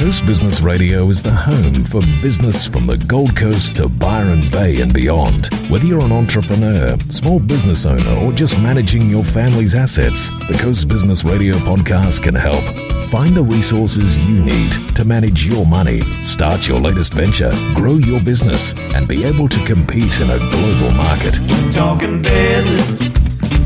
Coast Business Radio is the home for business from the Gold Coast to Byron Bay and beyond. Whether you're an entrepreneur, small business owner, or just managing your family's assets, the Coast Business Radio podcast can help. Find the resources you need to manage your money, start your latest venture, grow your business, and be able to compete in a global market. Talking business,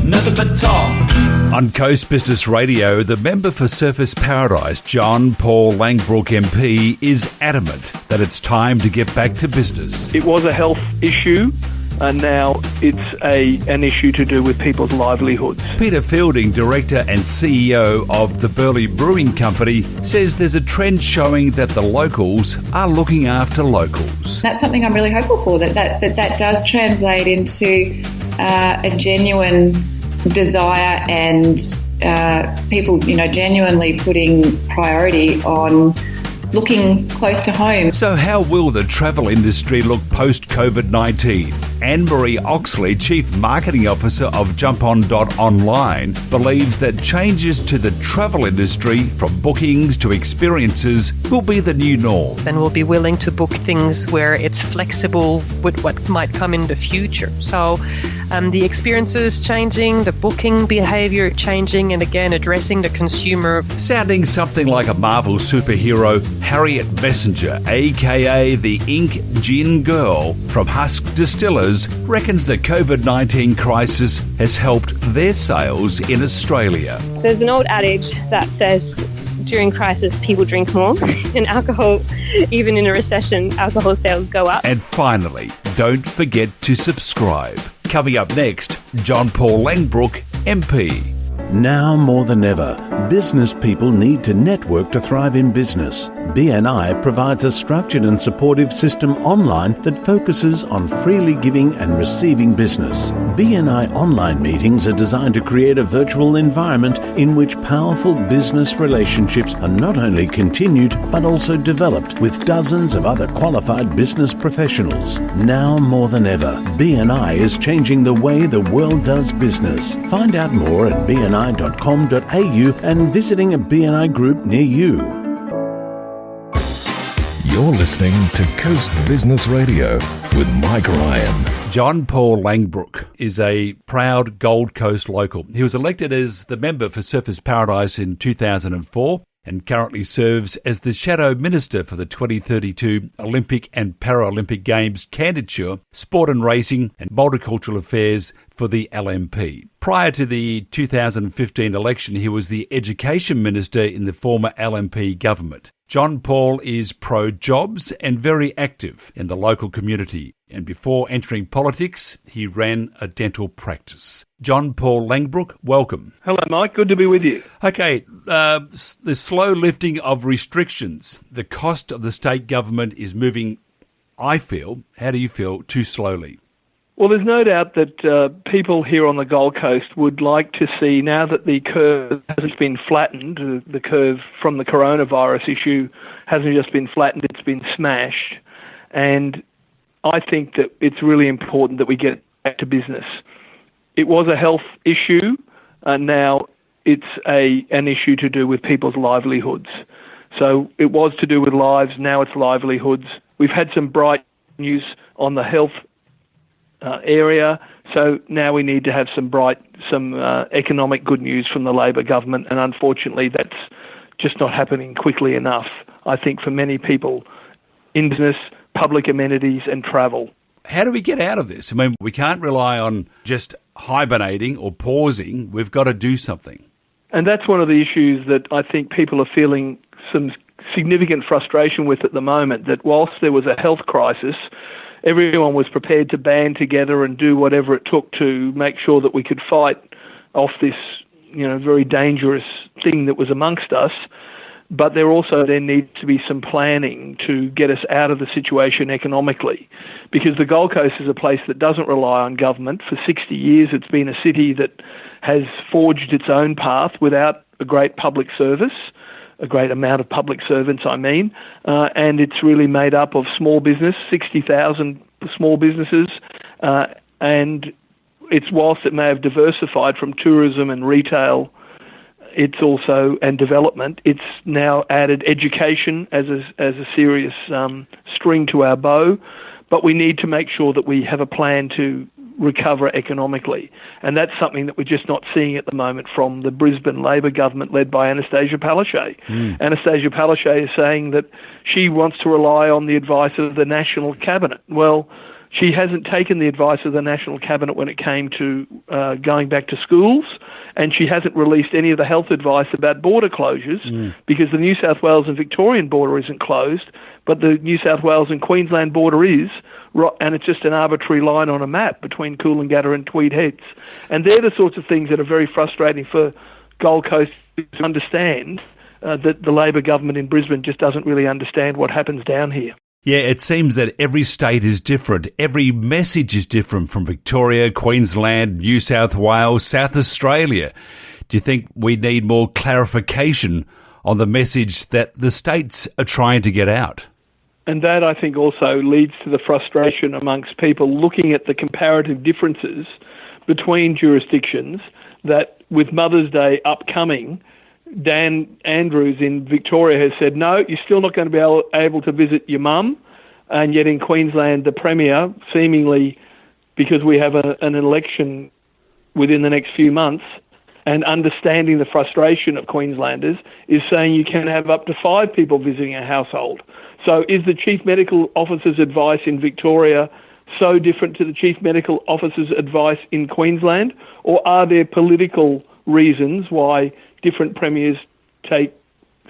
nothing but talk. On Coast Business Radio, the member for Surfers Paradise, John Paul Langbrook MP, is adamant that it's time to get back to business. It was a health issue, and now it's an issue to do with people's livelihoods. Peta Fielding, Director and CEO of the Burleigh Brewing Company, says there's a trend showing that the locals are looking after locals. That's something I'm really hopeful for, that does translate into a genuine desire and people, genuinely putting priority on looking close to home. So how will the travel industry look post-COVID-19? Marie Oxley, Chief Marketing Officer of Jumpon.Online, believes that changes to the travel industry, from bookings to experiences, will be the new norm. Then we'll be willing to book things where it's flexible with what might come in the future. So the experiences changing, the booking behaviour changing, and again addressing the consumer. Sounding something like a Marvel superhero, Harriett Messenger, aka the Ink Gin Girl from Husk Distillers, reckons the COVID-19 crisis has helped their sales in Australia. There's an old adage that says during crisis people drink more, and alcohol, even in a recession, alcohol sales go up. And finally, don't forget to subscribe. Coming up next, John Paul Langbrook MP. Now more than ever, business people need to network to thrive in business. BNI provides a structured and supportive system online that focuses on freely giving and receiving business. BNI online meetings are designed to create a virtual environment in which powerful business relationships are not only continued but also developed with dozens of other qualified business professionals. Now more than ever, BNI is changing the way the world does business. Find out more at bni.com.au and visiting a BNI group near you. You're listening to Coast Business Radio with Mike Ryan. John Paul Langbrook is a proud Gold Coast local. He was elected as the member for Surfers Paradise in 2004 and currently serves as the Shadow Minister for the 2032 Olympic and Paralympic Games Candidature, Sport and Racing and Multicultural Affairs for the LMP. Prior to the 2015 election, he was the Education Minister in the former LMP government. John Paul is pro-jobs and very active in the local community. And before entering politics, he ran a dental practice. John Paul Langbrook, welcome. Hello, Mike. Good to be with you. Okay, the slow lifting of restrictions, the cost of the state government is moving, I feel, how do you feel, too slowly? Well, there's no doubt that people here on the Gold Coast would like to see, now that the curve hasn't been flattened, the curve from the coronavirus issue hasn't just been flattened, it's been smashed. And I think that it's really important that we get back to business. It was a health issue, and now it's an issue to do with people's livelihoods. So it was to do with lives, now it's livelihoods. We've had some bright news on the health area, so now we need to have some economic good news from the Labor government, and unfortunately that's just not happening quickly enough, I think, for many people in business, public amenities and travel. How do we get out of this? I mean, we can't rely on just hibernating or pausing. We've got to do something. And that's one of the issues that I think people are feeling some significant frustration with at the moment, that whilst there was a health crisis, everyone was prepared to band together and do whatever it took to make sure that we could fight off this, very dangerous thing that was amongst us. But there needs to be some planning to get us out of the situation economically, because the Gold Coast is a place that doesn't rely on government. For 60 years, it's been a city that has forged its own path without a great public service, a great amount of public servants, and it's really made up of small business, 60,000 small businesses, and whilst it may have diversified from tourism and retail It's also, and development, it's now added education as a serious string to our bow, but we need to make sure that we have a plan to recover economically. And that's something that we're just not seeing at the moment from the Brisbane Labor government led by Anastasia Palaszczuk. Anastasia Palaszczuk is saying that she wants to rely on the advice of the National Cabinet. Well, she hasn't taken the advice of the National Cabinet when it came to going back to schools, and she hasn't released any of the health advice about border closures because the New South Wales and Victorian border isn't closed, but the New South Wales and Queensland border is, and it's just an arbitrary line on a map between Coolangatta and Tweed Heads. And they're the sorts of things that are very frustrating for Gold Coast to understand, that the Labor government in Brisbane just doesn't really understand what happens down here. Yeah, it seems that every state is different. Every message is different from Victoria, Queensland, New South Wales, South Australia. Do you think we need more clarification on the message that the states are trying to get out? And that, I think, also leads to the frustration amongst people looking at the comparative differences between jurisdictions, that with Mother's Day upcoming, Dan Andrews in Victoria has said, no, you're still not going to be able to visit your mum. And yet in Queensland, the Premier, seemingly because we have an election within the next few months, and understanding the frustration of Queenslanders, is saying you can have up to 5 people visiting a household. So is the Chief Medical Officer's advice in Victoria so different to the Chief Medical Officer's advice in Queensland? Or are there political reasons why different premiers take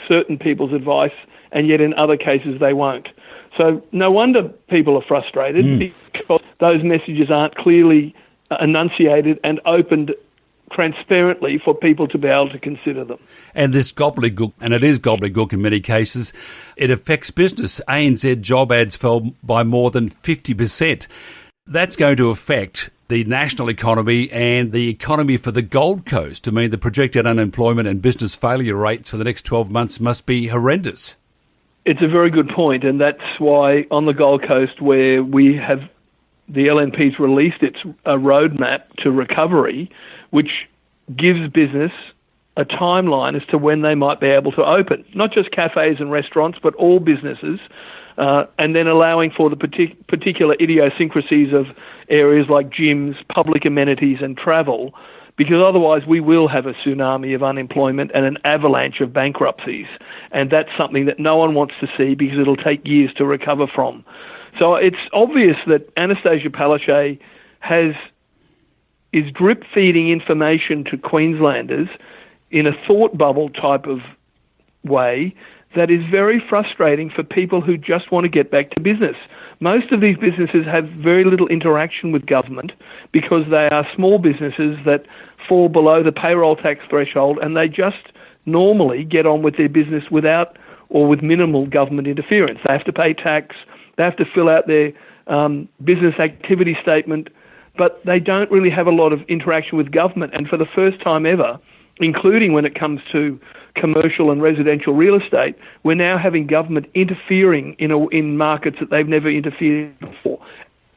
certain people's advice and yet in other cases they won't? So no wonder people are frustrated because those messages aren't clearly enunciated and opened transparently for people to be able to consider them. And this gobbledygook, and it is gobbledygook in many cases, it affects business. ANZ job ads fell by more than 50%. That's going to affect the national economy and the economy for the Gold Coast. I mean, the projected unemployment and business failure rates for the next 12 months must be horrendous. It's a very good point, and that's why on the Gold Coast, where we have the LNP's released its roadmap to recovery, which gives business a timeline as to when they might be able to open, not just cafes and restaurants, but all businesses, and then allowing for the particular idiosyncrasies of areas like gyms, public amenities and travel, because otherwise we will have a tsunami of unemployment and an avalanche of bankruptcies, and that's something that no one wants to see because it'll take years to recover from. So it's obvious that Anastasia Palaszczuk is drip-feeding information to Queenslanders in a thought bubble type of way that is very frustrating for people who just want to get back to business. Most of these businesses have very little interaction with government because they are small businesses that fall below the payroll tax threshold, and they just normally get on with their business without or with minimal government interference. They have to pay tax, they have to fill out their business activity statement, but they don't really have a lot of interaction with government. And for the first time ever, including when it comes to commercial and residential real estate, we're now having government interfering in markets that they've never interfered before.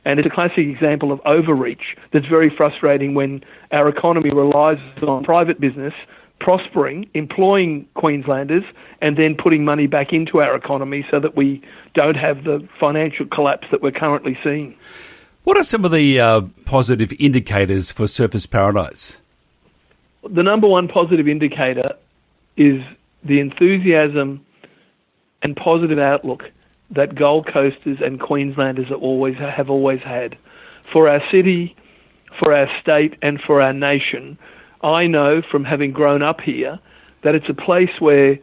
And it's a classic example of overreach that's very frustrating when our economy relies on private business prospering, employing Queenslanders, and then putting money back into our economy so that we don't have the financial collapse that we're currently seeing. What are some of the positive indicators for Surfers Paradise? The number one positive indicator is the enthusiasm and positive outlook that Gold Coasters and Queenslanders have always had for our city, for our state, and for our nation. I know from having grown up here that it's a place where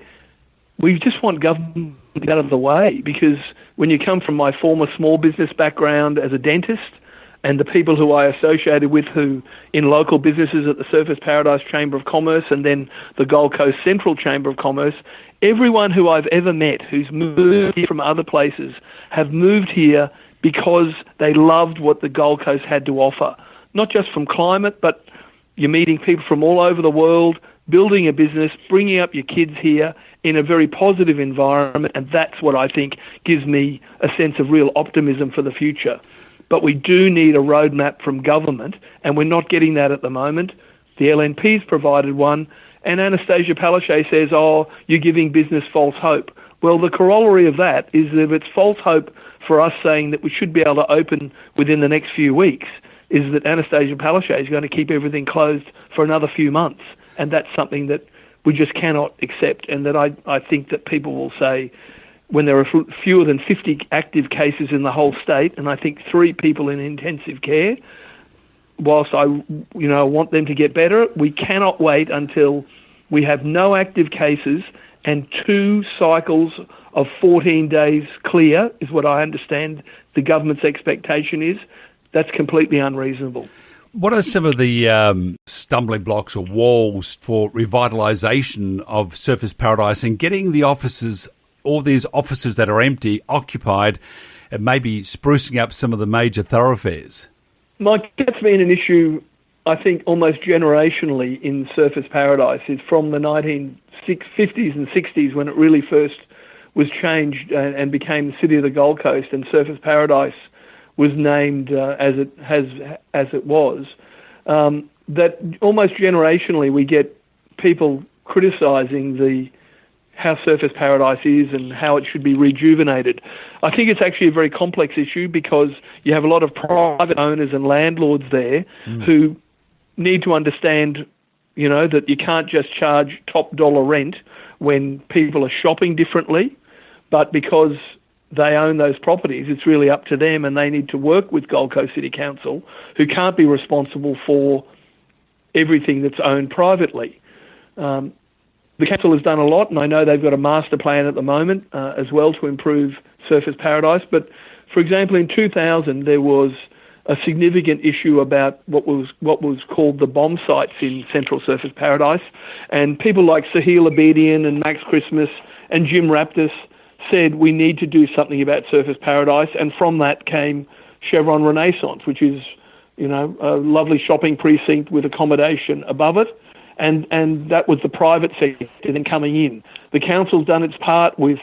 we just want government to get out of the way, because when you come from my former small business background as a dentist and the people who I associated with who in local businesses at the Surfers Paradise Chamber of Commerce and then the Gold Coast Central Chamber of Commerce, everyone who I've ever met who's moved here from other places have moved here because they loved what the Gold Coast had to offer. Not just from climate, but you're meeting people from all over the world, building a business, bringing up your kids here in a very positive environment, and that's what I think gives me a sense of real optimism for the future. But we do need a roadmap from government, and we're not getting that at the moment. The LNP's provided one, And Anastasia Palaszczuk says, oh, you're giving business false hope. Well, the corollary of that is that if it's false hope for us saying that we should be able to open within the next few weeks, is that Anastasia Palaszczuk is going to keep everything closed for another few months. And that's something that we just cannot accept, and that I think that people will say, when there are fewer than 50 active cases in the whole state, and I think 3 people in intensive care, whilst I want them to get better, we cannot wait until we have no active cases and 2 cycles of 14 days clear, is what I understand the government's expectation is. That's completely unreasonable. What are some of the stumbling blocks or walls for revitalisation of Surfers Paradise and getting the offices, all these offices that are empty, occupied, and maybe sprucing up some of the major thoroughfares? Mike, that's been an issue, I think, almost generationally in Surfers Paradise. Is from the 1950s and 60s when it really first was changed and became the City of the Gold Coast, and Surfers Paradise was named as it was. That almost generationally we get people criticising how Surfers Paradise is and how it should be rejuvenated. I think it's actually a very complex issue because you have a lot of private owners and landlords there who need to understand, that you can't just charge top dollar rent when people are shopping differently, but because they own those properties, it's really up to them, and they need to work with Gold Coast City Council, who can't be responsible for everything that's owned privately. The council has done a lot, and I know they've got a master plan at the moment as well to improve Surfers Paradise. But, for example, in 2000, there was a significant issue about what was called the bomb sites in Central Surfers Paradise, and people like Sahil Abedian and Max Christmas and Jim Raptis said we need to do something about Surfers Paradise, and from that came Chevron Renaissance, which is, a lovely shopping precinct with accommodation above it, and that was the private sector then coming in. The council's done its part with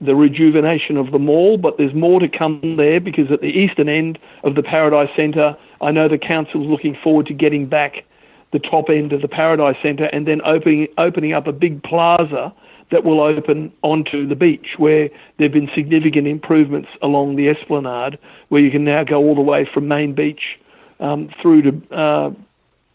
the rejuvenation of the mall, but there's more to come there, because at the eastern end of the Paradise Centre, I know the council's looking forward to getting back the top end of the Paradise Centre and then opening up a big plaza that will open onto the beach, where there have been significant improvements along the Esplanade, where you can now go all the way from Main Beach through to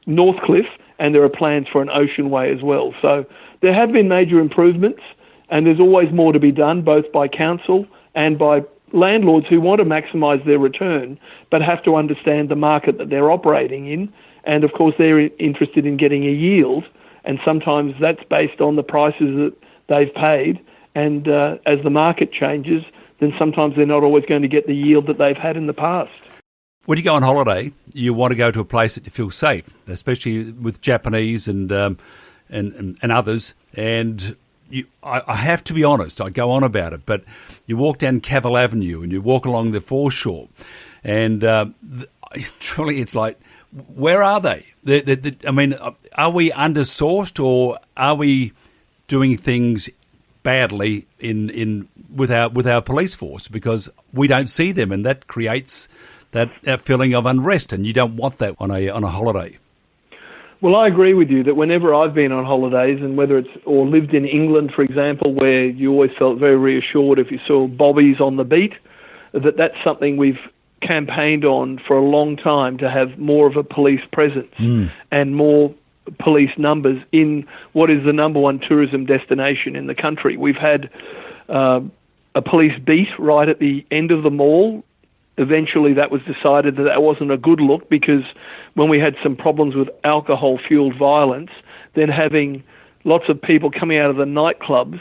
Northcliffe, and there are plans for an ocean way as well. So there have been major improvements, and there's always more to be done, both by council and by landlords who want to maximise their return, but have to understand the market that they're operating in. And, of course, they're interested in getting a yield, and sometimes that's based on the prices that they've paid. And as the market changes, then sometimes they're not always going to get the yield that they've had in the past. When you go on holiday, you want to go to a place that you feel safe, especially with Japanese and others. And I have to be honest, I go on about it, but you walk down Cavill Avenue and you walk along the foreshore, and truly it's like, where are they? I mean, are we undersourced, or are we doing things badly with our police force because we don't see them, and that creates that feeling of unrest, and you don't want that on a holiday. Well, I agree with you that whenever I've been on holidays, and whether it's or lived in England, for example, where you always felt very reassured if you saw bobbies on the beat, that's something we've campaigned on for a long time, to have more of a police presence and more police numbers in what is the number one tourism destination in the country. We've had a police beat right at the end of the mall. Eventually that was decided that wasn't a good look, because when we had some problems with alcohol-fueled violence, then having lots of people coming out of the nightclubs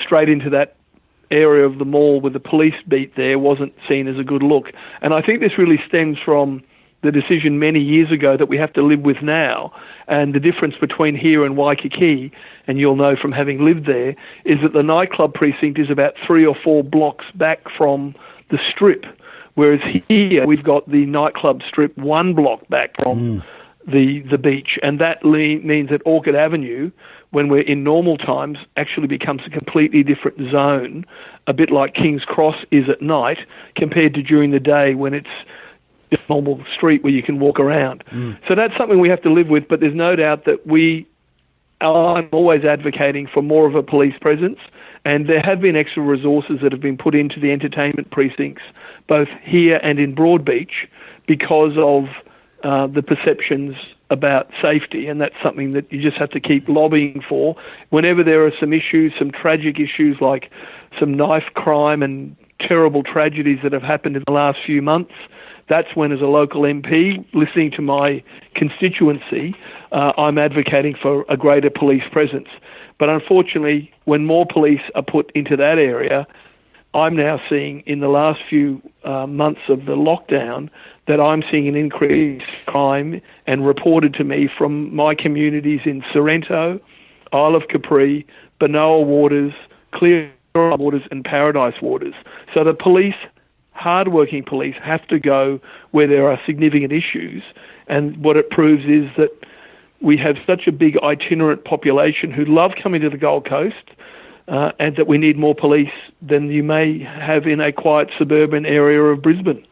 straight into that area of the mall with the police beat there wasn't seen as a good look. And I think this really stems from the decision many years ago that we have to live with now. And the difference between here and Waikiki, and you'll know from having lived there, is that the nightclub precinct is about 3 or 4 blocks back from the strip, whereas here we've got the nightclub strip 1 block back from the beach. And that means that Orchard Avenue, when we're in normal times, actually becomes a completely different zone, a bit like King's Cross is at night, compared to during the day when it's just a normal street where you can walk around. So that's something we have to live with, but there's no doubt that we I'm always advocating for more of a police presence, and there have been extra resources that have been put into the entertainment precincts, both here and in Broadbeach, because of the perceptions about safety, and that's something that you just have to keep lobbying for. Whenever there are some issues, some tragic issues like some knife crime and terrible tragedies that have happened in the last few months, that's when, as a local MP, listening to my constituency, I'm advocating for a greater police presence. But unfortunately, when more police are put into that area, I'm now seeing in the last few months of the lockdown that I'm seeing an increased crime, and reported to me from my communities in Sorrento, Isle of Capri, Benoa Waters, Clear Waters and Paradise Waters. So the police, hard-working police, have to go where there are significant issues, and what it proves is that we have such a big itinerant population who love coming to the Gold Coast, and that we need more police than you may have in a quiet suburban area of Brisbane.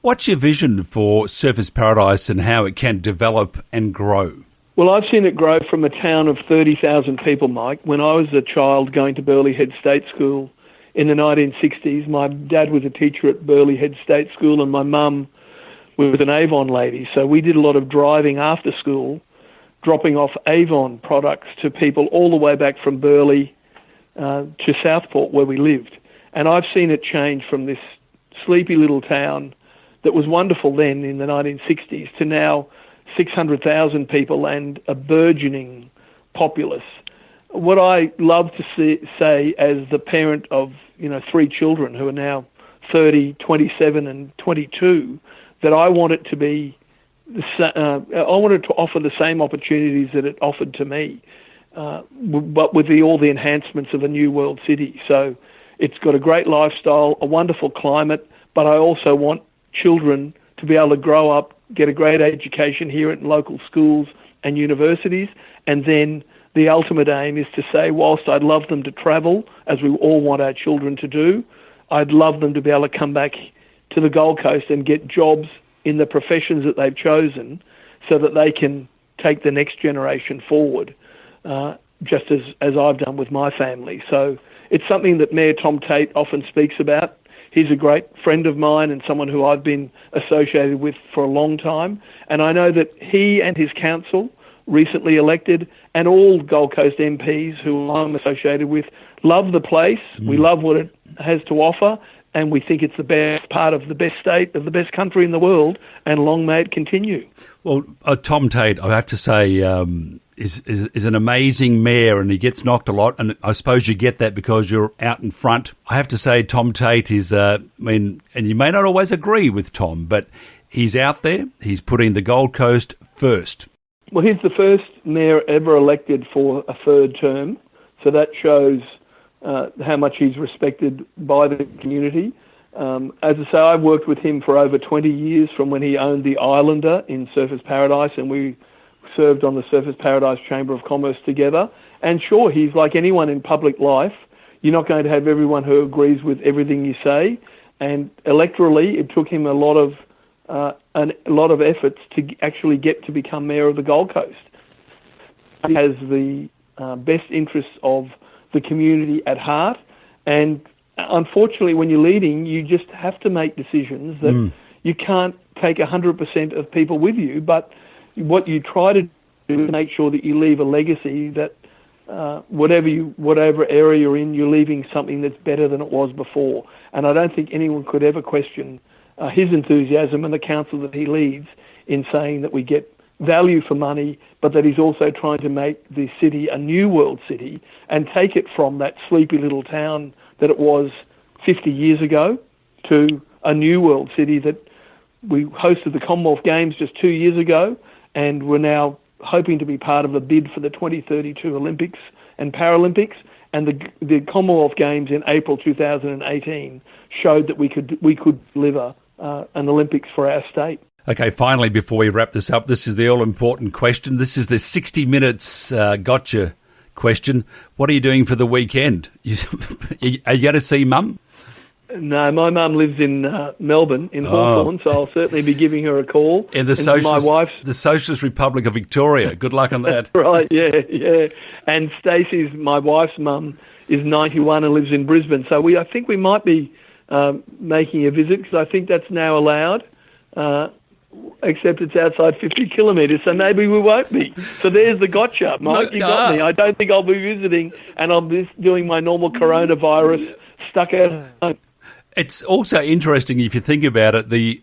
What's your vision for Surfers Paradise and how it can develop and grow? Well, I've seen it grow from a town of 30,000 people, Mike. When I was a child going to Burleigh Head State School in the 1960s, my dad was a teacher at Burleigh Head State School and my mum was an Avon lady. So we did a lot of driving after school, dropping off Avon products to people all the way back from Burleigh to Southport, where we lived. And I've seen it change from this sleepy little town that was wonderful then in the 1960s to now 600,000 people and a burgeoning populace. What I love to say as the parent of 3 children who are now 30, 27 and 22, that I want it to be, I wanted to offer the same opportunities that it offered to me, but with all the enhancements of a new world city. So it's got a great lifestyle, a wonderful climate, but I also want children to be able to grow up, get a great education here at local schools and universities, and then the ultimate aim is to say, whilst I'd love them to travel, as we all want our children to do, I'd love them to be able to come back to the Gold Coast and get jobs in the professions that they've chosen so that they can take the next generation forward, just as I've done with my family. So it's something that Mayor Tom Tate often speaks about. He's a great friend of mine and someone who I've been associated with for a long time. And I know that he and his council, recently elected, and all Gold Coast MPs who I'm associated with, love the place. We love what it has to offer, and we think it's the best part of the best state of the best country in the world, and long may it continue. Well, Tom Tate, I have to say, is an amazing mayor, and he gets knocked a lot, and I suppose you get that because you're out in front. I have to say Tom Tate is, and you may not always agree with Tom, but he's out there, he's putting the Gold Coast first. Well, he's the first mayor ever elected for a third term, so that shows how much he's respected by the community. As I say, I've worked with him for over 20 years, from when he owned the Islander in Surfers Paradise, and we served on the Surfers Paradise Chamber of Commerce together. And sure, he's like anyone in public life. You're not going to have everyone who agrees with everything you say. And electorally, it took him a lot of efforts to actually get to become mayor of the Gold Coast. He has the best interests of the community at heart. And unfortunately, when you're leading, you just have to make decisions that you can't take 100% of people with you, but what you try to do is make sure that you leave a legacy that whatever area you're in, you're leaving something that's better than it was before. And I don't think anyone could ever question his enthusiasm and the council that he leads in saying that we get value for money, but that he's also trying to make the city a new world city and take it from that sleepy little town that it was 50 years ago to a new world city that we hosted the Commonwealth Games just 2 years ago, and we're now hoping to be part of a bid for the 2032 Olympics and Paralympics. And the Commonwealth Games in April 2018 showed that we could deliver an Olympics for our state. Okay, finally, before we wrap this up, this is the all-important question. This is the 60 Minutes gotcha question. What are you doing for the weekend? Are you going to see Mum? No, my mum lives in Melbourne, in Hawthorne, so I'll certainly be giving her a call. In the Socialist Republic of Victoria. Good luck on that. Right, yeah. And Stacey's, my wife's mum, is 91 and lives in Brisbane. So I think we might be making a visit, because I think that's now allowed, except it's outside 50 kilometres, so maybe we won't be. So there's the gotcha, Mike. You got me. I don't think I'll be visiting, and I'm just doing my normal coronavirus stuck at home. It's also interesting, if you think about it,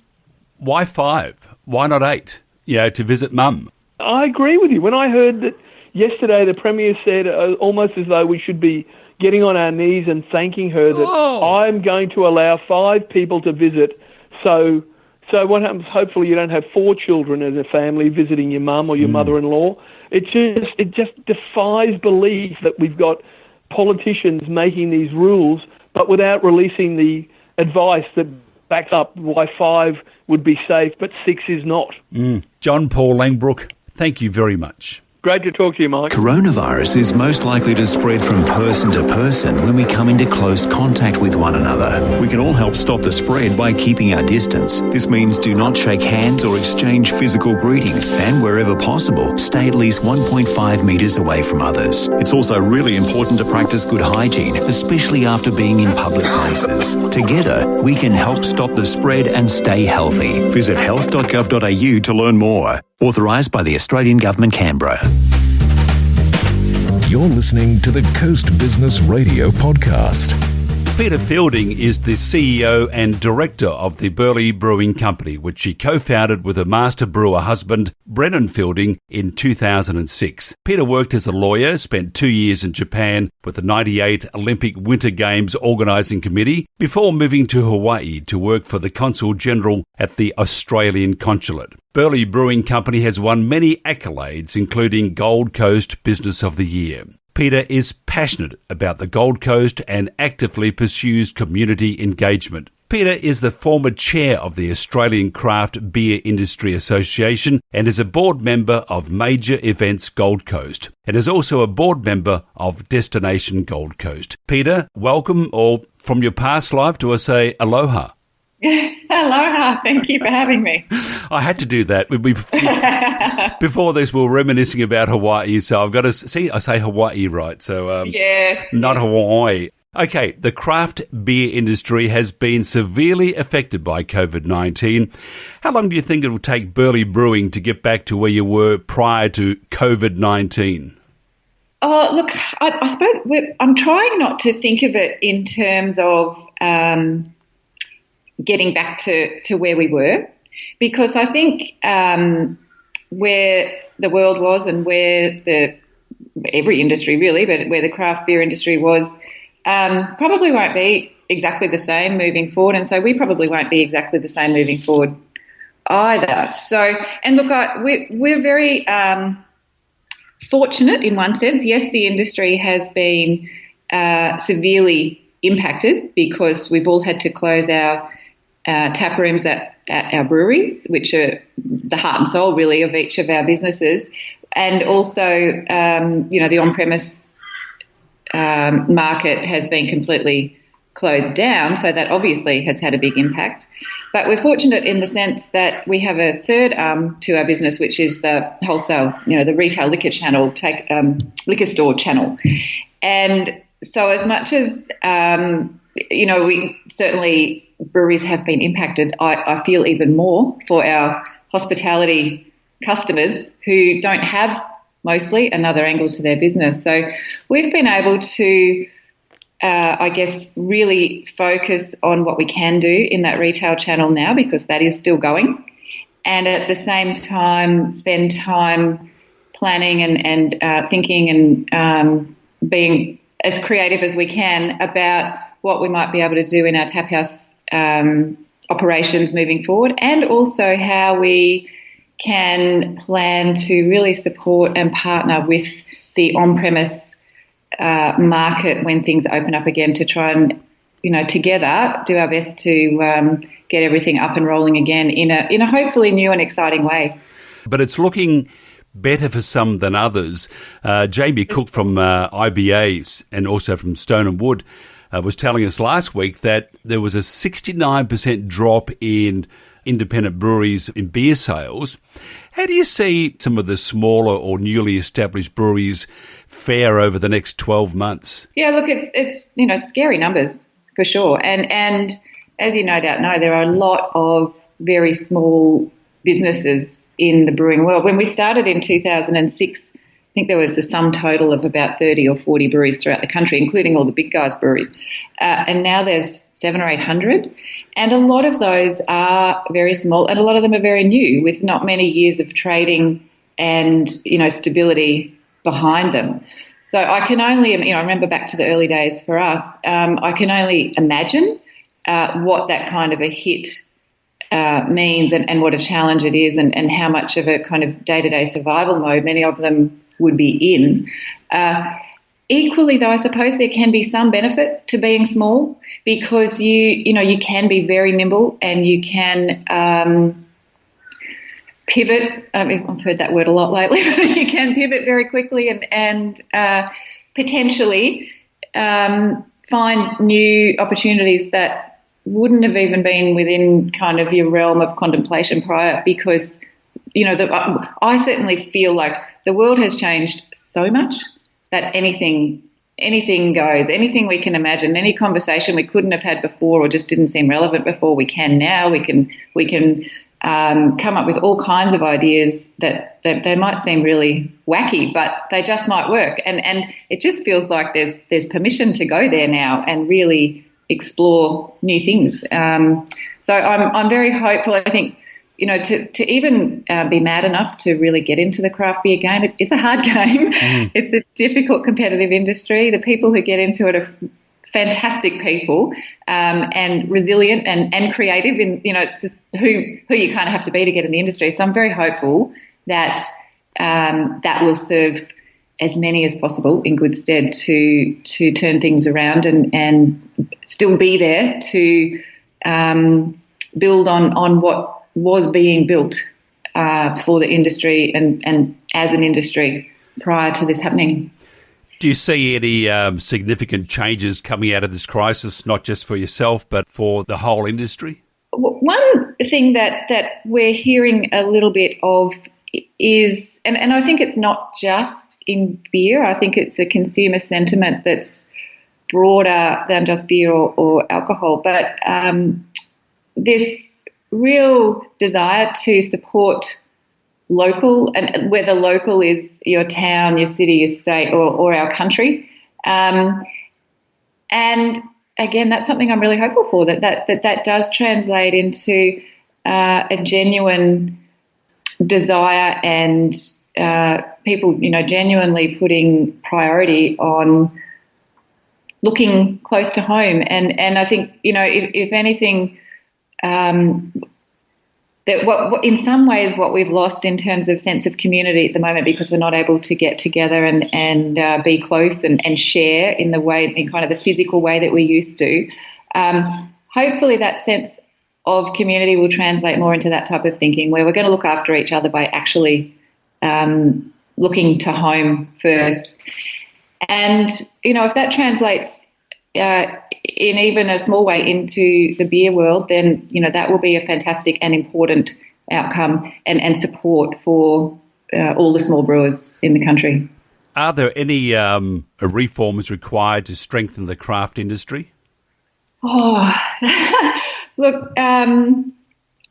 why 5? Why not 8, to visit mum? I agree with you. When I heard that yesterday, the Premier said almost as though we should be getting on our knees and thanking her that I'm going to allow 5 people to visit. So what happens? Hopefully you don't have 4 children as a family visiting your mum or your mother-in-law. It just defies belief that we've got politicians making these rules, but without releasing the advice that backs up why 5 would be safe, but 6 is not. John Paul Langbrook, thank you very much. Great to talk to you, Mike. Coronavirus is most likely to spread from person to person when we come into close contact with one another. We can all help stop the spread by keeping our distance. This means do not shake hands or exchange physical greetings, and wherever possible, stay at least 1.5 metres away from others. It's also really important to practice good hygiene, especially after being in public places. Together, we can help stop the spread and stay healthy. Visit health.gov.au to learn more. Authorised by the Australian Government, Canberra. You're listening to the Coast Business Radio podcast. Peta Fielding is the CEO and director of the Burleigh Brewing Company, which she co-founded with her master brewer husband, Brennan Fielding, in 2006. Peta worked as a lawyer, spent 2 years in Japan with the 98 Olympic Winter Games Organising Committee, before moving to Hawaii to work for the Consul General at the Australian Consulate. Burleigh Brewing Company has won many accolades, including Gold Coast Business of the Year. Peta is passionate about the Gold Coast and actively pursues community engagement. Peta is the former chair of the Australian Craft Beer Industry Association and is a board member of Major Events Gold Coast, and is also a board member of Destination Gold Coast. Peta, welcome, or from your past life, do I say aloha? Aloha, thank you for having me. I had to do that. Before this, we were reminiscing about Hawaii, so I've got to see, I say Hawaii right, so not Hawaii. Okay, the craft beer industry has been severely affected by COVID-19. How long do you think it will take Burleigh Brewing to get back to where you were prior to COVID-19? Oh, look, I suppose I'm trying not to think of it in terms of getting back to where we were, because I think where the world was and where every industry really, but where the craft beer industry was, probably won't be exactly the same moving forward, and so we probably won't be exactly the same moving forward either. So, and look, we're very fortunate in one sense. Yes, the industry has been severely impacted because we've all had to close our tap rooms at our breweries, which are the heart and soul really of each of our businesses, and also the on-premise market has been completely closed down, so that obviously has had a big impact. But we're fortunate in the sense that we have a third arm to our business, which is the wholesale, the retail liquor channel, liquor store channel. And so as much as, we certainly, breweries have been impacted, I feel even more for our hospitality customers who don't have mostly another angle to their business. So we've been able to, really focus on what we can do in that retail channel now, because that is still going, and at the same time spend time planning and thinking and being as creative as we can about what we might be able to do in our tap house operations moving forward, and also how we can plan to really support and partner with the on-premise market when things open up again, to try and, together do our best to get everything up and rolling again in a hopefully new and exciting way. But it's looking better for some than others. Jamie Cook from IBA and also from Stone and Wood was telling us last week that there was a 69% drop in independent breweries in beer sales. How do you see some of the smaller or newly established breweries fare over the next 12 months? Yeah, look, it's scary numbers for sure. And as you no doubt know, there are a lot of very small businesses in the brewing world. When we started in 2006, I think there was a sum total of about 30 or 40 breweries throughout the country, including all the big guys' breweries. And now there's 700 or 800. And a lot of those are very small, and a lot of them are very new, with not many years of trading and, stability behind them. So I can only, I remember back to the early days for us, I can only imagine what that kind of a hit means and what a challenge it is, and how much of a kind of day-to-day survival mode many of them would be in. Equally, though, I suppose there can be some benefit to being small, because you can be very nimble and you can pivot. I've heard that word a lot lately. You can pivot very quickly and potentially find new opportunities that wouldn't have even been within kind of your realm of contemplation prior, because I certainly feel like the world has changed so much that anything goes. Anything we can imagine, any conversation we couldn't have had before or just didn't seem relevant before, we can now. We can come up with all kinds of ideas that they might seem really wacky, but they just might work. And it just feels like there's permission to go there now and really explore new things. So I'm very hopeful. I think, to even be mad enough to really get into the craft beer game, it's a hard game. It's a difficult competitive industry. The people who get into it are fantastic people, and resilient and creative. And, it's just who you kind of have to be to get in the industry. So I'm very hopeful that that will serve as many as possible in good stead to turn things around and still be there to build on what was being built for the industry and as an industry prior to this happening. Do you see any significant changes coming out of this crisis, not just for yourself, but for the whole industry? One thing that we're hearing a little bit of is, and I think it's not just in beer, I think it's a consumer sentiment that's broader than just beer or alcohol, but this real desire to support local, and whether local is your town, your city, your state, or our country. And again, that's something I'm really hopeful for, that does translate into a genuine desire and people, genuinely putting priority on looking close to home. And I think, if anything, that what in some ways what we've lost in terms of sense of community at the moment, because we're not able to get together and be close and share in kind of the physical way that we used to. Hopefully that sense of community will translate more into that type of thinking, where we're going to look after each other by actually looking to home first. And, if that translates in even a small way into the beer world, then, that will be a fantastic and important outcome and support for all the small brewers in the country. Are there any reforms required to strengthen the craft industry? Oh, look,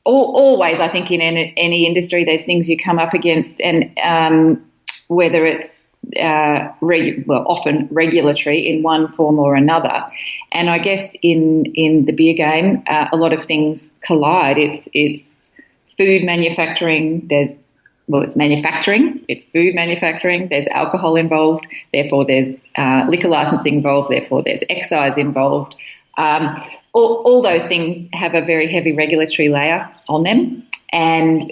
always, I think in any industry there's things you come up against, and whether it's often regulatory in one form or another. And I guess in the beer game, a lot of things collide. It's food manufacturing. It's manufacturing. It's food manufacturing. There's alcohol involved. Therefore, there's liquor licensing involved. Therefore, there's excise involved. All those things have a very heavy regulatory layer on them, and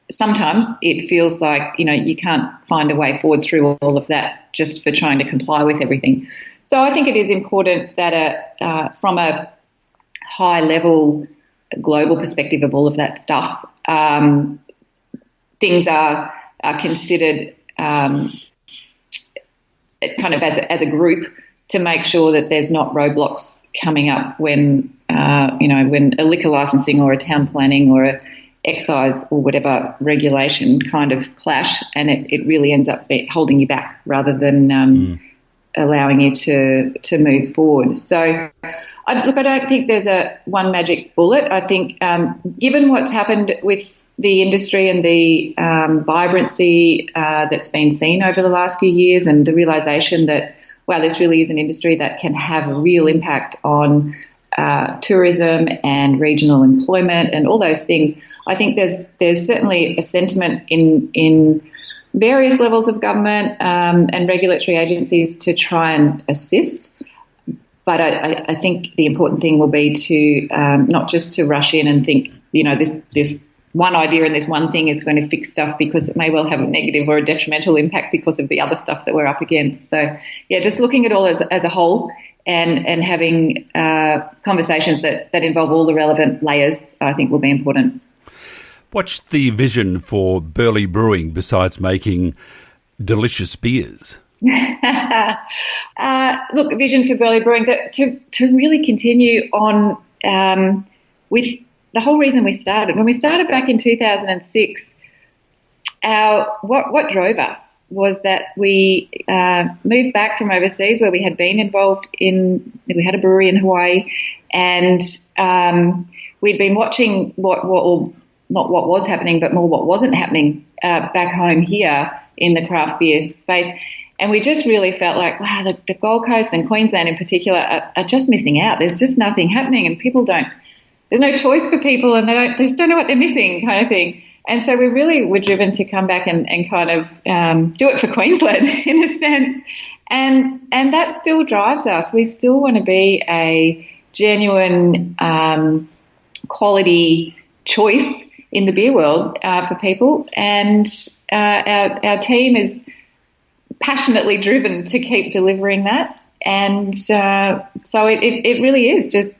sometimes it feels like, you can't find a way forward through all of that just for trying to comply with everything. So I think it is important that from a high-level global perspective of all of that stuff, things are considered kind of as a group to make sure that there's not roadblocks coming up when when a liquor licensing or a town planning or a excise or whatever regulation kind of clash, and it really ends up holding you back rather than allowing you to move forward. So, I don't think there's a one magic bullet. I think given what's happened with the industry and the vibrancy that's been seen over the last few years, and the realisation that, wow, this really is an industry that can have a real impact on tourism and regional employment and all those things, I think there's certainly a sentiment in various levels of government and regulatory agencies to try and assist. But I think the important thing will be to not just to rush in and think, this one idea and this one thing is going to fix stuff, because it may well have a negative or a detrimental impact because of the other stuff that we're up against. So, yeah, just looking at all as a whole and having conversations that involve all the relevant layers, I think will be important. What's the vision for Burleigh Brewing besides making delicious beers? Look, vision for Burleigh Brewing, to really continue on with the whole reason we started. When we started back in 2006, what drove us was that we moved back from overseas, where we had been involved we had a brewery in Hawaii, and we'd been watching not what was happening, but more what wasn't happening back home here in the craft beer space. And we just really felt like, wow, the Gold Coast and Queensland in particular are just missing out. There's just nothing happening, and there's no choice for people, and they just don't know what they're missing, kind of thing. And so we really were driven to come back and kind of do it for Queensland in a sense. And that still drives us. We still want to be a genuine quality choice in the beer world for people. And our team is passionately driven to keep delivering that. And so it really is just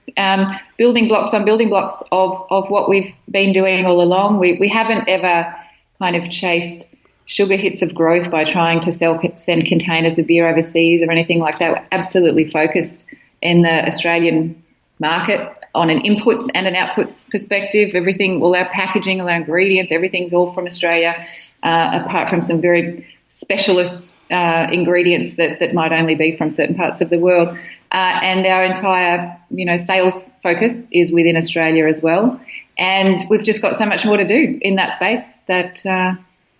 building blocks on building blocks of what we've been doing all along. We haven't ever kind of chased sugar hits of growth by trying to send containers of beer overseas or anything like that. We're absolutely focused in the Australian market on an inputs and an outputs perspective. Everything, all our packaging, all our ingredients, everything's all from Australia, apart from some very specialist ingredients that might only be from certain parts of the world. And our entire, sales focus is within Australia as well. And we've just got so much more to do in that space that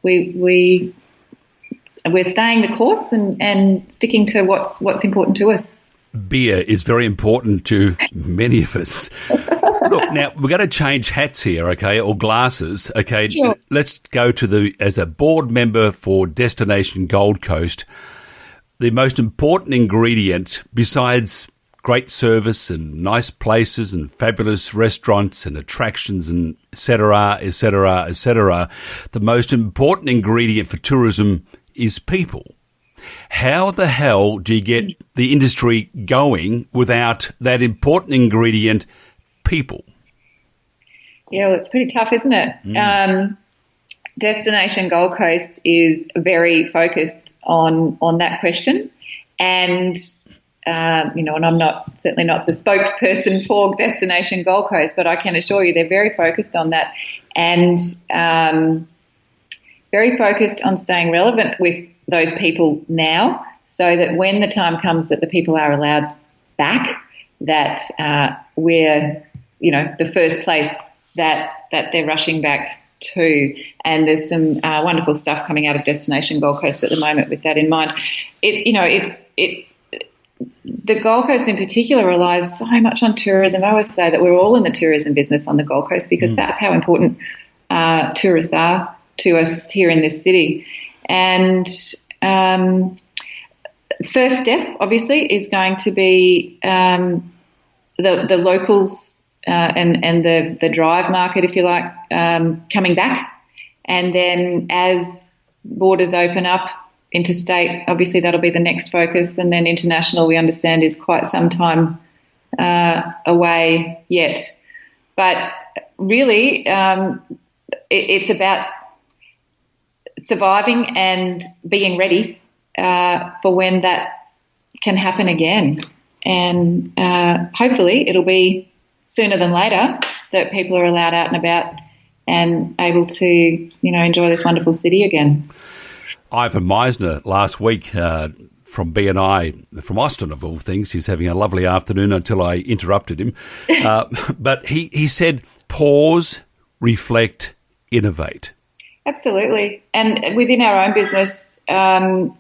we're staying the course and sticking to what's important to us. Beer is very important to many of us. Look, now we're going to change hats here, okay, or glasses, okay? Sure. Let's go to as a board member for Destination Gold Coast, the most important ingredient besides great service and nice places and fabulous restaurants and attractions and et cetera, the most important ingredient for tourism is people. How the hell do you get the industry going without that important ingredient, people? Yeah, well, it's pretty tough, isn't it? Destination Gold Coast is very focused on that question, and and I'm certainly not the spokesperson for Destination Gold Coast, but I can assure you they're very focused on that, and very focused on staying relevant with those people now, so that when the time comes that the people are allowed back, that we're the first place that they're rushing back to. And there's some wonderful stuff coming out of Destination Gold Coast at the moment with that in mind. The Gold Coast in particular relies so much on tourism. I always say that we're all in the tourism business on the Gold Coast, because that's how important tourists are to us here in this city. And first step, obviously, is going to be the locals and the drive market, if you like, coming back. And then as borders open up, interstate, obviously that'll be the next focus. And then international, we understand, is quite some time away yet. But really, it's about surviving and being ready for when that can happen again. And hopefully it'll be sooner than later that people are allowed out and about and able to, enjoy this wonderful city again. Ivan Meisner last week from BNI, from Austin of all things, he was having a lovely afternoon until I interrupted him. But he said, pause, reflect, innovate. Absolutely. And within our own business, that's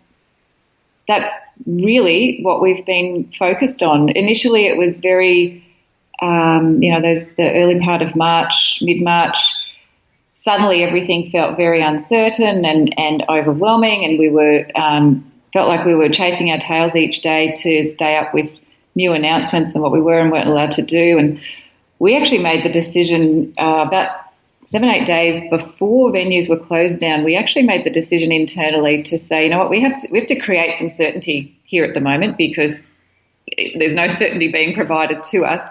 really what we've been focused on. Initially, it was very, there's the early part of March, mid-March. Suddenly, everything felt very uncertain and overwhelming, and we were felt like we were chasing our tails each day to stay up with new announcements and what we were and weren't allowed to do. And we actually made the decision about 7-8 days before venues were closed down. We actually made the decision internally to say, we have to create some certainty here at the moment because there's no certainty being provided to us.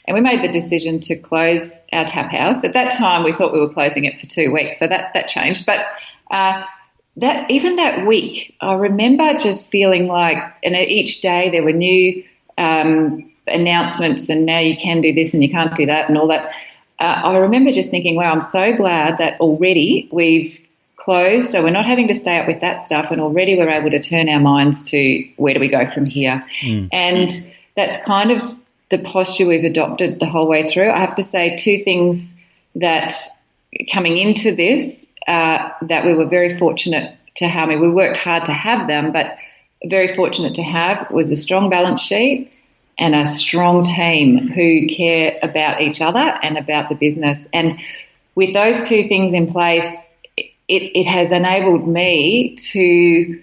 And we made the decision to close our tap house. At that time, we thought we were closing it for 2 weeks, so that changed. But that week, I remember just feeling like, and each day there were new announcements, and now you can do this and you can't do that and all that. I remember just thinking, wow, I'm so glad that already we've closed, so we're not having to stay up with that stuff, and already we're able to turn our minds to where do we go from here. And that's kind of the posture we've adopted the whole way through. I have to say 2 things that coming into this that we were very fortunate to have. We worked hard to have them, but very fortunate to have was a strong balance sheet and a strong team who care about each other and about the business. And with those 2 things in place, it has enabled me to,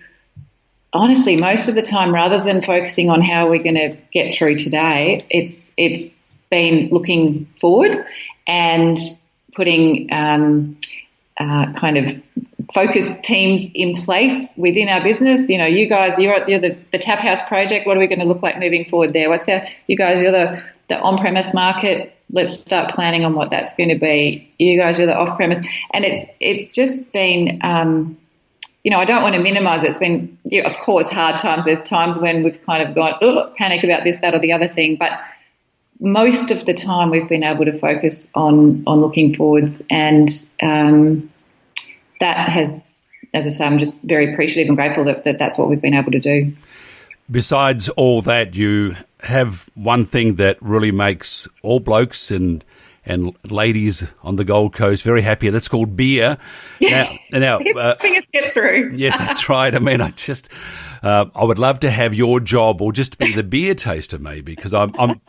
honestly, most of the time, rather than focusing on how we're going to get through today, it's been looking forward and putting kind of focused teams in place within our business. You guys, you're the Tap House project. What are we going to look like moving forward there? You guys, you're the on-premise market. Let's start planning on what that's going to be. You guys are the off-premise. And it's just been, I don't want to minimise it. It's been, of course, hard times. There's times when we've kind of gone, panic about this, that or the other thing. But most of the time we've been able to focus on looking forwards, and that has, as I say, I'm just very appreciative and grateful that that's what we've been able to do. Besides all that, you have one thing that really makes all blokes and ladies on the Gold Coast very happy. That's called beer. Now, helping us get through. Yes, that's right. I mean, I would love to have your job, or just be the beer taster, maybe, because I'm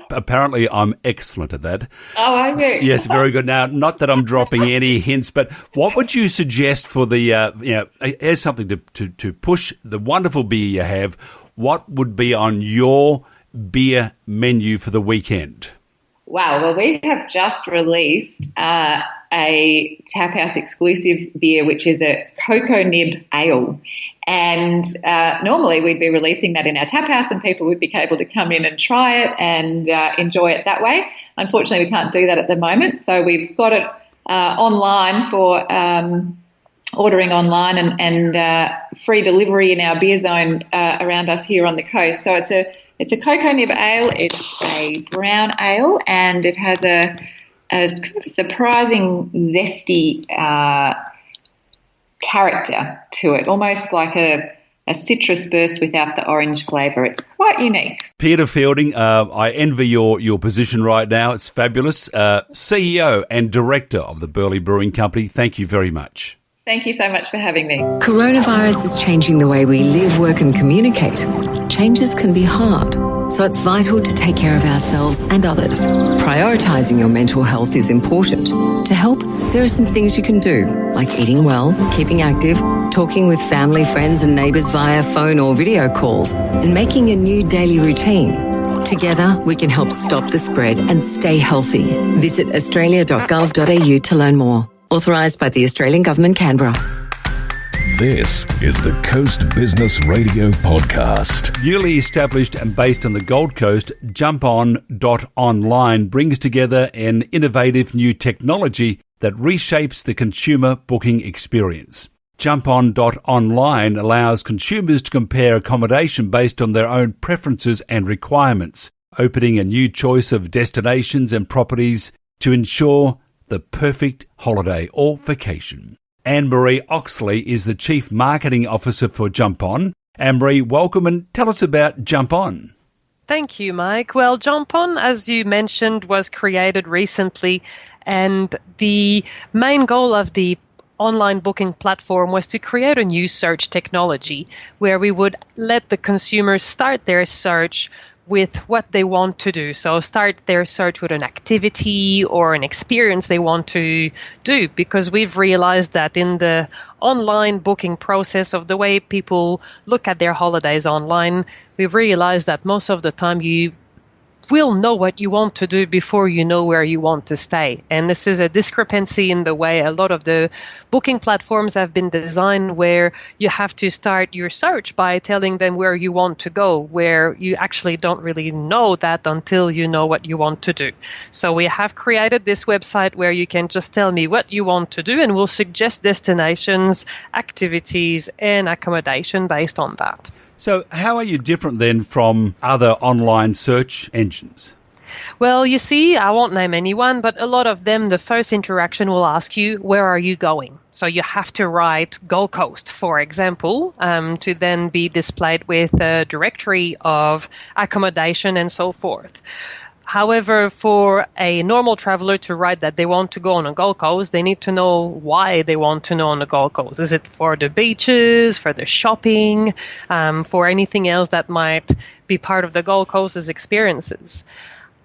excellent at that. Oh, are you? Yes, very good. Now, not that I'm dropping any hints, but what would you suggest for the as something to push the wonderful beer you have? What would be on your beer menu for the weekend? Wow. Well, we have just released a Tap House exclusive beer, which is a cocoa nib ale. And normally we'd be releasing that in our Tap House and people would be able to come in and try it and enjoy it that way. Unfortunately, we can't do that at the moment. So we've got it online for ordering online and free delivery in our beer zone around us here on the coast. So it's a cocoa nib ale. It's a brown ale, and it has a kind of surprising zesty character to it, almost like a citrus burst without the orange flavour. It's quite unique. Peta Fielding, I envy your position right now. It's fabulous. CEO and Director of the Burleigh Brewing Company, thank you very much. Thank you so much for having me. Coronavirus is changing the way we live, work and communicate. Changes can be hard, so it's vital to take care of ourselves and others. Prioritising your mental health is important. To help, there are some things you can do, like eating well, keeping active, talking with family, friends and neighbours via phone or video calls, and making a new daily routine. Together, we can help stop the spread and stay healthy. Visit australia.gov.au to learn more. Authorised by the Australian Government, Canberra. This is the Coast Business Radio Podcast. Newly established and based on the Gold Coast, Jumpon.Online brings together an innovative new technology that reshapes the consumer booking experience. Jumpon.Online allows consumers to compare accommodation based on their own preferences and requirements, opening a new choice of destinations and properties to ensure the perfect holiday or vacation. Marie Oxley is the Chief Marketing Officer for Jumpon. Marie, welcome and tell us about Jumpon. Thank you, Mike. Well, Jumpon, as you mentioned, was created recently, and the main goal of the online booking platform was to create a new search technology where we would let the consumers start their search with what they want to do. So start their search with an activity or an experience they want to do, because we've realized that in the online booking process of the way people look at their holidays online, we've realized that most of the time you will know what you want to do before you know where you want to stay. And this is a discrepancy in the way a lot of the booking platforms have been designed, where you have to start your search by telling them where you want to go, where you actually don't really know that until you know what you want to do. So we have created this website where you can just tell me what you want to do, and we'll suggest destinations, activities, and accommodation based on that. So how are you different then from other online search engines? Well, you see, I won't name anyone, but a lot of them, the first interaction will ask you, where are you going? So you have to write Gold Coast, for example, to then be displayed with a directory of accommodation and so forth. However, for a normal traveler to write that they want to go on a Gold Coast, they need to know why they want to know on the Gold Coast. Is it for the beaches, for the shopping, for anything else that might be part of the Gold Coast's experiences?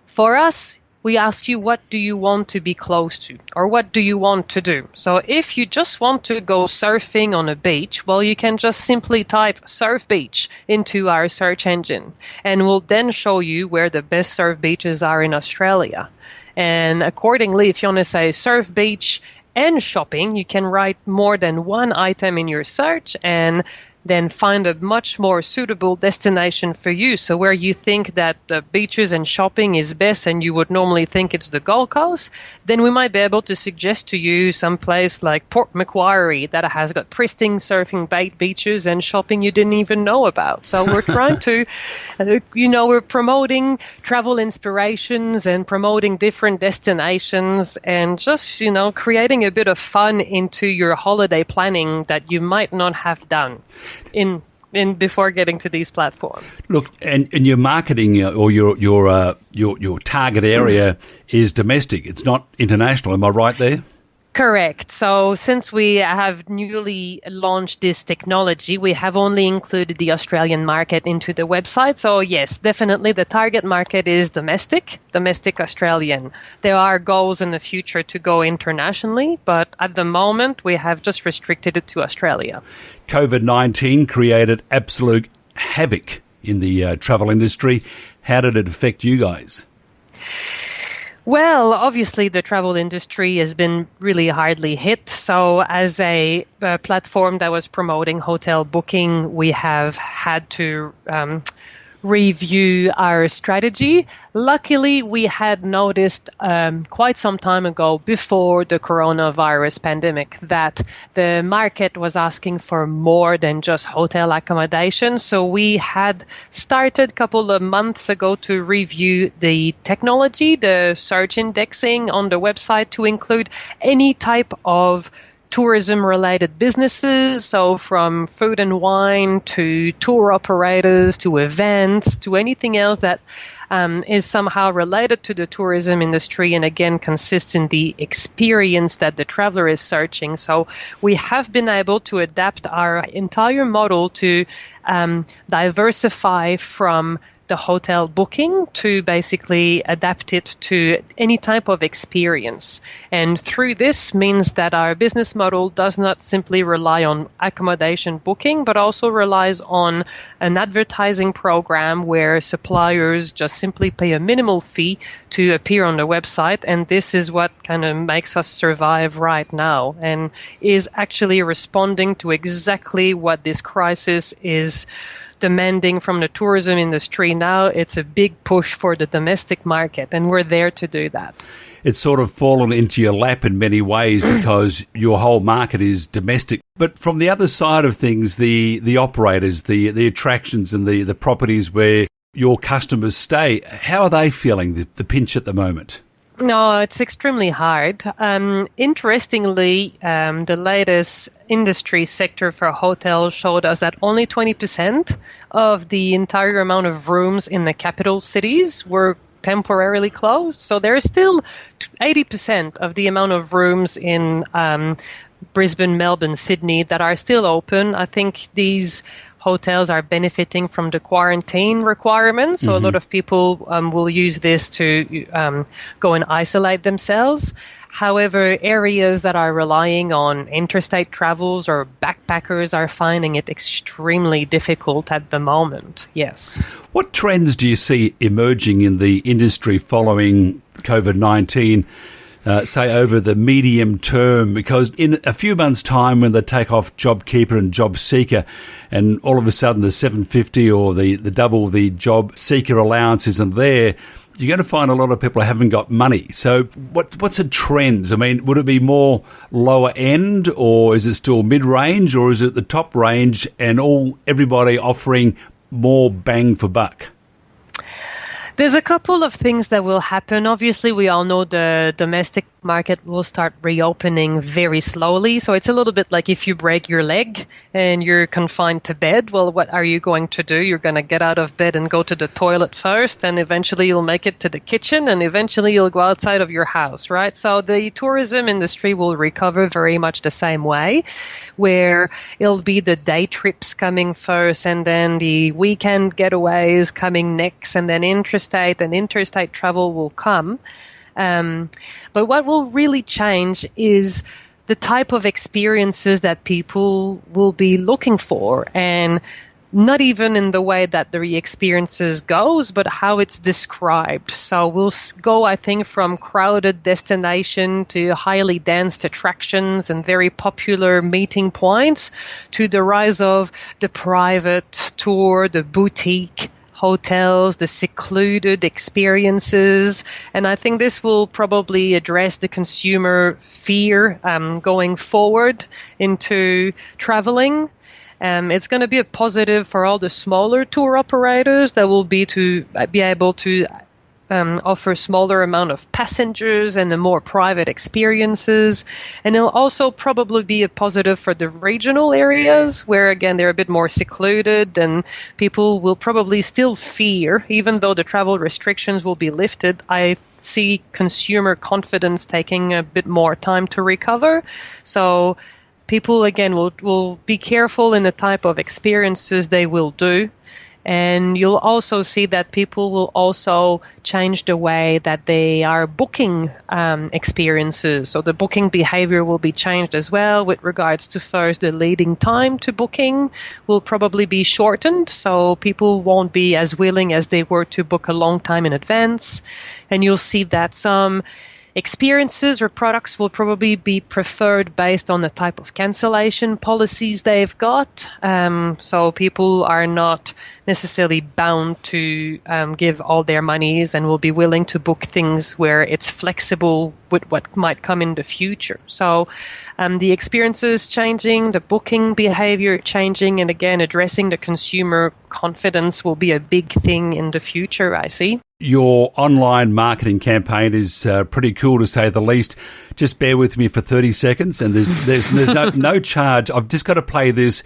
For us, we ask you, what do you want to be close to, or what do you want to do? So if you just want to go surfing on a beach, well, you can just simply type surf beach into our search engine, and we'll then show you where the best surf beaches are in Australia. And accordingly, if you want to say surf beach and shopping, you can write more than one item in your search and then find a much more suitable destination for you. So where you think that the beaches and shopping is best and you would normally think it's the Gold Coast, then we might be able to suggest to you some place like Port Macquarie that has got pristine surfing beaches and shopping you didn't even know about. So we're trying to, we're promoting travel inspirations and promoting different destinations and just, creating a bit of fun into your holiday planning that you might not have done in before getting to these platforms. Look, and your marketing or your target area is domestic. It's not international. Am I right there? Correct. So since we have newly launched this technology, we have only included the Australian market into the website. So yes, definitely the target market is domestic Australian. There are goals in the future to go internationally, but at the moment we have just restricted it to Australia. COVID-19 created absolute havoc in the travel industry. How did it affect you guys? Well, obviously, the travel industry has been really hardly hit. So as a platform that was promoting hotel booking, we have had to review our strategy. Luckily, we had noticed quite some time ago, before the coronavirus pandemic, that the market was asking for more than just hotel accommodation. So we had started a couple of months ago to review the technology, the search indexing on the website, to include any type of tourism-related businesses, so from food and wine to tour operators to events to anything else that is somehow related to the tourism industry and again consists in the experience that the traveler is searching. So we have been able to adapt our entire model to diversify from the hotel booking to basically adapt it to any type of experience. And through this means that our business model does not simply rely on accommodation booking, but also relies on an advertising program where suppliers just simply pay a minimal fee to appear on the website. And this is what kind of makes us survive right now and is actually responding to exactly what this crisis is demanding from the tourism industry. Now it's a big push for the domestic market, and we're there to do that. It's sort of fallen into your lap in many ways because your whole market is domestic. But from the other side of things, the operators, the attractions and the properties where your customers stay, how are they feeling the pinch at the moment? No, it's extremely hard. Interestingly, the latest industry sector for hotels showed us that only 20% of the entire amount of rooms in the capital cities were temporarily closed. So there is still 80% of the amount of rooms in Brisbane, Melbourne, Sydney that are still open. I think these hotels are benefiting from the quarantine requirements. So a lot of people will use this to go and isolate themselves. However, areas that are relying on interstate travels or backpackers are finding it extremely difficult at the moment. Yes. What trends do you see emerging in the industry following COVID-19? Say over the medium term, because in a few months' time when they take off JobKeeper and JobSeeker and all of a sudden the 750 or the double the JobSeeker allowance isn't there, you're going to find a lot of people haven't got money. So what's a trend? I mean, would it be more lower end, or is it still mid-range, or is it the top range and everybody offering more bang for buck? There's a couple of things that will happen. Obviously, we all know the domestic market will start reopening very slowly. So it's a little bit like if you break your leg and you're confined to bed. Well, what are you going to do? You're going to get out of bed and go to the toilet first, and eventually you'll make it to the kitchen, and eventually you'll go outside of your house, right? So the tourism industry will recover very much the same way, where it'll be the day trips coming first, and then the weekend getaways coming next, and then interstate travel will come. But what will really change is the type of experiences that people will be looking for, and not even in the way that the experiences goes, but how it's described. So we'll go, I think, from crowded destination to highly danced attractions and very popular meeting points to the rise of the private tour, the boutique hotels, the secluded experiences. And I think this will probably address the consumer fear going forward into traveling. It's going to be a positive for all the smaller tour operators that will be able to offer smaller amount of passengers and the more private experiences. And it'll also probably be a positive for the regional areas where, again, they're a bit more secluded, and people will probably still fear, even though the travel restrictions will be lifted. I see consumer confidence taking a bit more time to recover. So people, again, will be careful in the type of experiences they will do. And you'll also see that people will also change the way that they are booking experiences. So the booking behavior will be changed as well with regards to first the leading time to booking will probably be shortened. So people won't be as willing as they were to book a long time in advance. And you'll see that some experiences or products will probably be preferred based on the type of cancellation policies they've got. So people are not necessarily bound to give all their monies and will be willing to book things where it's flexible with what might come in the future. So the experiences changing, the booking behavior changing, and again, addressing the consumer confidence will be a big thing in the future, I see. Your online marketing campaign is pretty cool, to say the least. Just bear with me for 30 seconds, and there's no charge. I've just got to play this,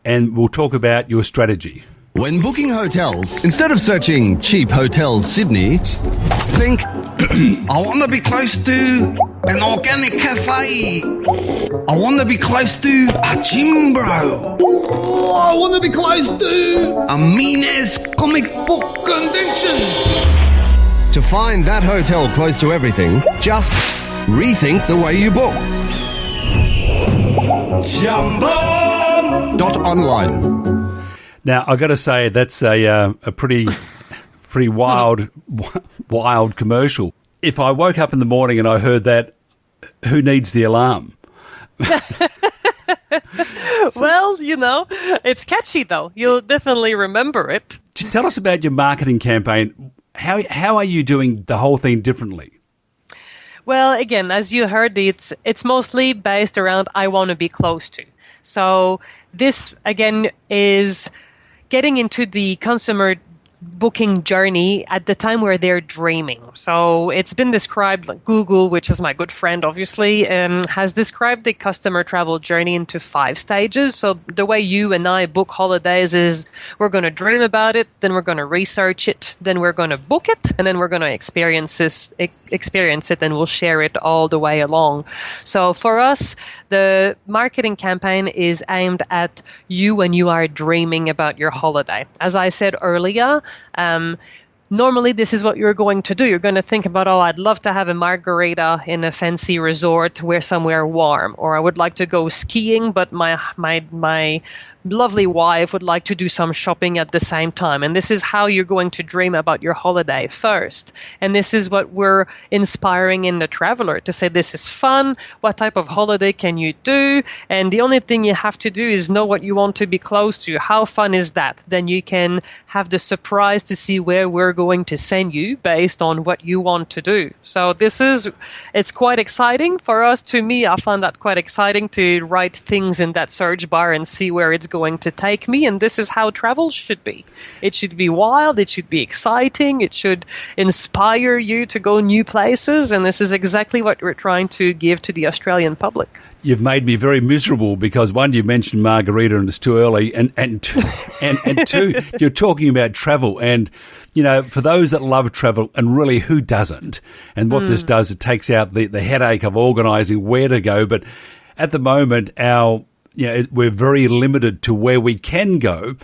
and we'll talk about your strategy. When booking hotels, instead of searching cheap hotels Sydney, think, I want to be close to an organic cafe. I want to be close to a gym bro. Ooh, I want to be close to a mean-ass comic book convention. To find that hotel close to everything, just rethink the way you book. Jumpon.Online. Now, I've got to say, that's a pretty wild commercial. If I woke up in the morning and I heard that, who needs the alarm? Well, it's catchy, though. You'll definitely remember it. Tell us about your marketing campaign. How are you doing the whole thing differently? Well, again, as you heard, it's mostly based around I want to be close to. So this, again, is getting into the consumer booking journey at the time where they're dreaming. So it's been described, like Google, which is my good friend, obviously, has described the customer travel journey into 5 stages. So the way you and I book holidays is we're going to dream about it, then we're going to research it, then we're going to book it, and then we're going to experience it, and we'll share it all the way along. So for us, the marketing campaign is aimed at you when you are dreaming about your holiday. As I said earlier, normally this is what you're going to do. You're going to think about, I'd love to have a margarita in a fancy resort where somewhere warm, or I would like to go skiing, but my lovely wife would like to do some shopping at the same time. And this is how you're going to dream about your holiday first. And this is what we're inspiring in the traveler to say, this is fun. What type of holiday can you do? And the only thing you have to do is know what you want to be close to. How fun is that? Then you can have the surprise to see where we're going to send you based on what you want to do. So it's quite exciting for us. To me, I find that quite exciting to write things in that search bar and see where it's going to take me. And this is how travel should be. It should be wild. It should be exciting. It should inspire you to go new places. And this is exactly what we're trying to give to the Australian public. You've made me very miserable because, one, you mentioned margarita and it's too early, and two, you're talking about travel. And, you know, for those that love travel, and really who doesn't, and what this does, it takes out the headache of organising where to go. But at the moment, we're very limited to where we can go.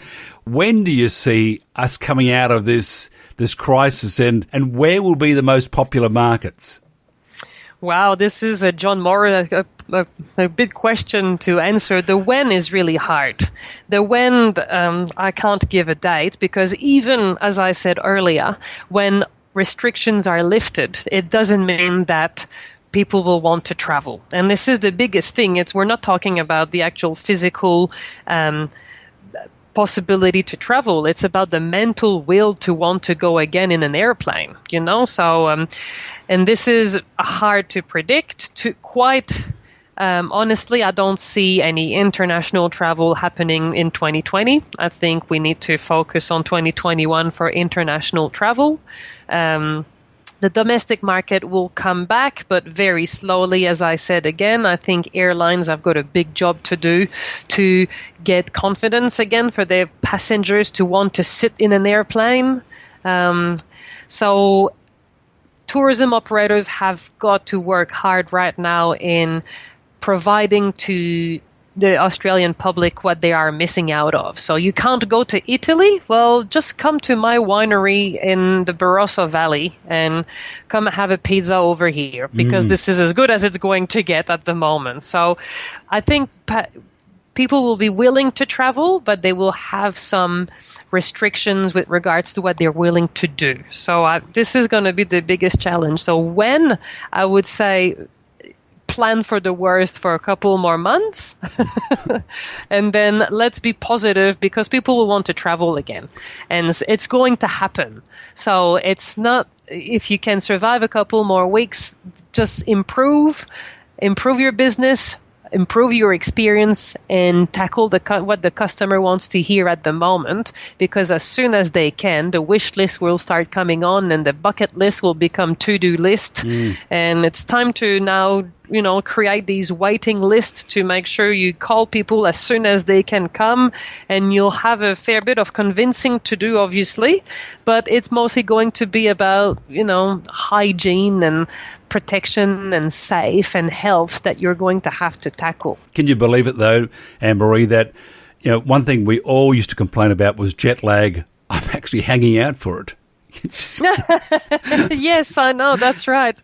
When do you see us coming out of this crisis, and where will be the most popular markets? Wow, this is a John Moore, a big question to answer. The when is really hard. The when, I can't give a date, because even, as I said earlier, when restrictions are lifted, it doesn't mean that people will want to travel. And this is the biggest thing. We're not talking about the actual physical possibility to travel. It's about the mental will to want to go again in an airplane, you know? So, and this is hard to predict. Honestly, I don't see any international travel happening in 2020. I think we need to focus on 2021 for international travel. The domestic market will come back, but very slowly. As I said again, I think airlines have got a big job to do to get confidence again for their passengers to want to sit in an airplane. So tourism operators have got to work hard right now in providing to the Australian public what they are missing out of. So you can't go to Italy? Well, just come to my winery in the Barossa Valley and come have a pizza over here, because this is as good as it's going to get at the moment. So I think people will be willing to travel, but they will have some restrictions with regards to what they're willing to do. So this is going to be the biggest challenge. So when, I would say, plan for the worst for a couple more months and then let's be positive, because people will want to travel again and it's going to happen. So it's not, if you can survive a couple more weeks, just improve your business, improve your experience, and tackle what the customer wants to hear at the moment, because as soon as they can, the wish list will start coming on and the bucket list will become to-do list. And it's time to now create these waiting lists to make sure you call people as soon as they can come, and you'll have a fair bit of convincing to do, obviously, but it's mostly going to be about, hygiene and protection and safe and health that you're going to have to tackle. Can you believe it though, Anne-Marie, that one thing we all used to complain about was jet lag. I'm actually hanging out for it. Yes, I know, that's right.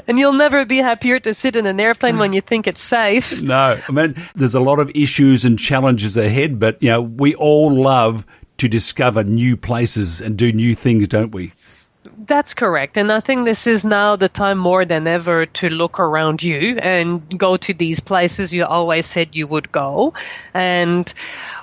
And you'll never be happier to sit in an airplane when you think it's safe. No, I mean, there's a lot of issues and challenges ahead, but we all love to discover new places and do new things, don't we? That's correct. And I think this is now the time more than ever to look around you and go to these places you always said you would go. And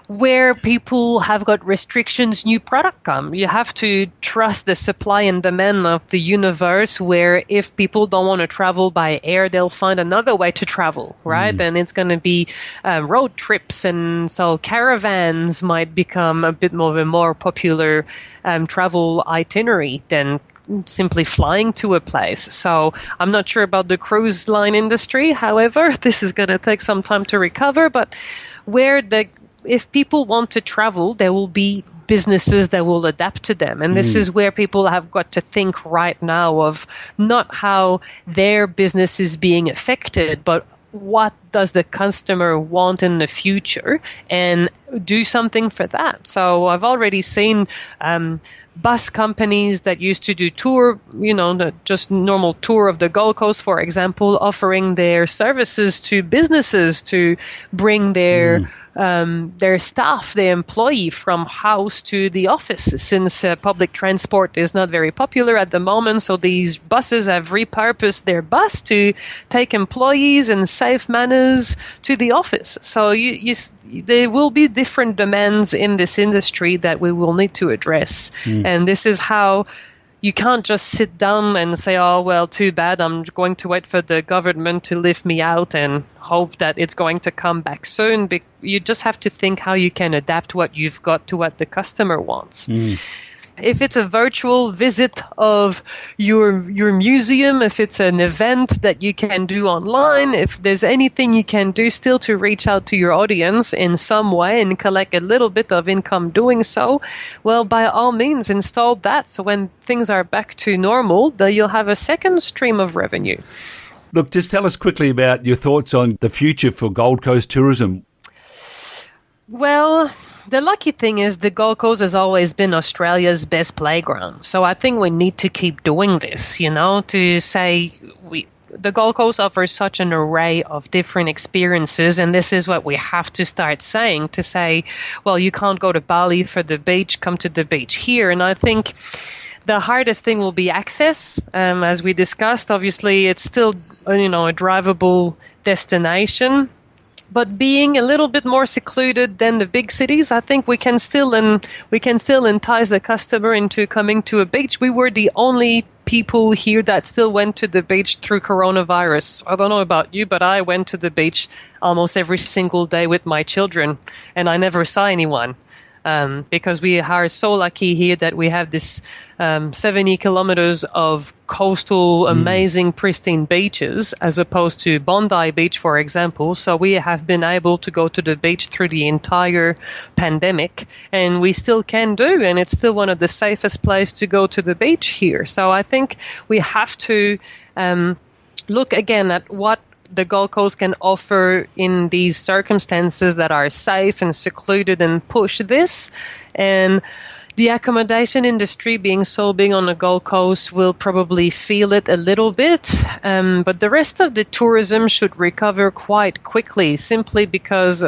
where people have got restrictions, new product come. You have to trust the supply and demand of the universe, where if people don't want to travel by air, they'll find another way to travel, right? And it's going to be road trips, and so caravans might become a bit more of a more popular travel itinerary than simply flying to a place. So I'm not sure about the cruise line industry. However, this is going to take some time to recover, but if people want to travel, there will be businesses that will adapt to them. And this is where people have got to think right now of not how their business is being affected, but what does the customer want in the future, and do something for that. So I've already seen bus companies that used to do tour, just normal tour of the Gold Coast, for example, offering their services to businesses to bring their staff, their employee, from house to the office, since public transport is not very popular at the moment. So these buses have repurposed their bus to take employees in safe manners to the office. So there will be different demands in this industry that we will need to address. And this is how you can't just sit down and say, oh, well, too bad, I'm going to wait for the government to lift me out and hope that it's going to come back soon. You just have to think how you can adapt what you've got to what the customer wants. If it's a virtual visit of your museum, if it's an event that you can do online, if there's anything you can do still to reach out to your audience in some way and collect a little bit of income doing so, well, by all means, install that. So when things are back to normal, you'll have a second stream of revenue. Look, just tell us quickly about your thoughts on the future for Gold Coast tourism. Well, the lucky thing is the Gold Coast has always been Australia's best playground. So I think we need to keep doing this, to say the Gold Coast offers such an array of different experiences, and this is what we have to start saying, to say, well, you can't go to Bali for the beach, come to the beach here. And I think the hardest thing will be access. As we discussed, obviously, it's still, a drivable destination. But being a little bit more secluded than the big cities, I think we can still entice the customer into coming to a beach. We were the only people here that still went to the beach through coronavirus. I don't know about you, but I went to the beach almost every single day with my children, and I never saw anyone. Because we are so lucky here that we have this 70 kilometers of coastal, amazing, pristine beaches, as opposed to Bondi Beach, for example. So we have been able to go to the beach through the entire pandemic, and we still can do, and it's still one of the safest places to go to the beach here. So I think we have to look again at what the Gold Coast can offer in these circumstances that are safe and secluded, and push this. And the accommodation industry, being so big on the Gold Coast, will probably feel it a little bit, but the rest of the tourism should recover quite quickly, simply because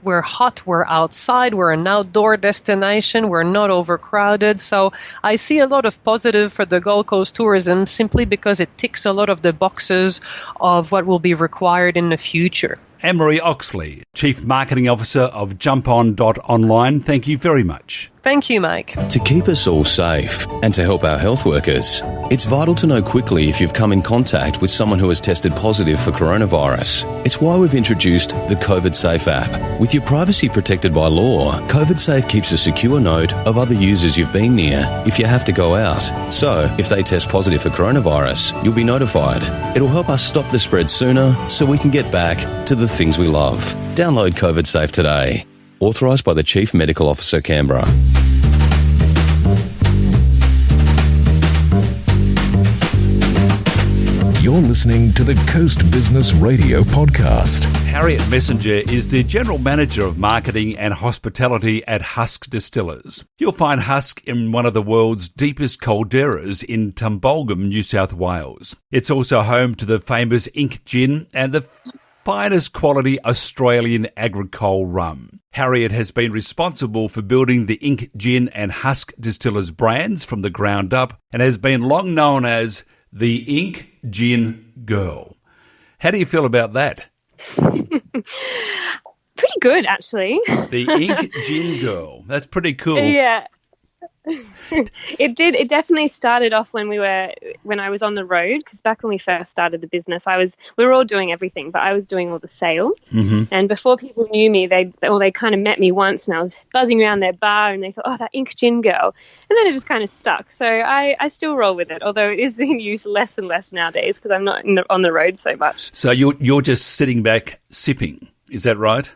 we're hot, we're outside, we're an outdoor destination, we're not overcrowded. So I see a lot of positive for the Gold Coast tourism, simply because it ticks a lot of the boxes of what will be required in the future. And Marie Oxley, Chief Marketing Officer of Jumpon.Online, thank you very much. Thank you, Mike. To keep us all safe and to help our health workers, it's vital to know quickly if you've come in contact with someone who has tested positive for coronavirus. It's why we've introduced the COVID Safe app. With your privacy protected by law, COVID Safe keeps a secure note of other users you've been near if you have to go out. So, if they test positive for coronavirus, you'll be notified. It'll help us stop the spread sooner so we can get back to the things we love. Download COVID Safe today. Authorised by the Chief Medical Officer, Canberra. You're listening to the Coast Business Radio podcast. Harriett Messenger is the General Manager of Marketing and Hospitality at Husk Distillers. You'll find Husk in one of the world's deepest calderas in Tumbulgum, New South Wales. It's also home to the famous Ink Gin and the finest quality Australian agricole rum. Harriett has been responsible for building the Ink Gin and Husk Distillers brands from the ground up, and has been long known as the Ink Gin Girl. How do you feel about that? Pretty pretty good, actually. The Ink Gin Girl. That's pretty cool. Yeah. It definitely started off when I was on the road, because back when we first started the business, we were all doing everything, but I was doing all the sales. Mm-hmm. And before people knew me, they kind of met me once, and I was buzzing around their bar, and they thought, oh, that Ink Gin Girl. And then it just kind of stuck. So I still roll with it, although it is in use less and less nowadays because I'm not on the road so much. So you're just sitting back sipping, is that right?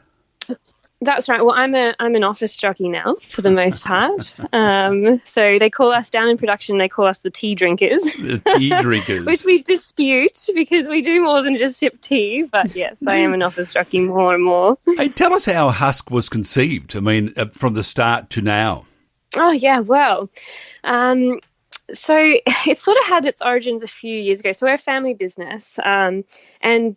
That's right. Well, I'm an office jockey now, for the most part. So they call us down in production. They call us the tea drinkers. The tea drinkers, which we dispute because we do more than just sip tea. But yes, I am an office jockey more and more. Hey, tell us how Husk was conceived. I mean, from the start to now. Oh yeah, well. So it sort of had its origins a few years ago. So we're a family business, and Mum and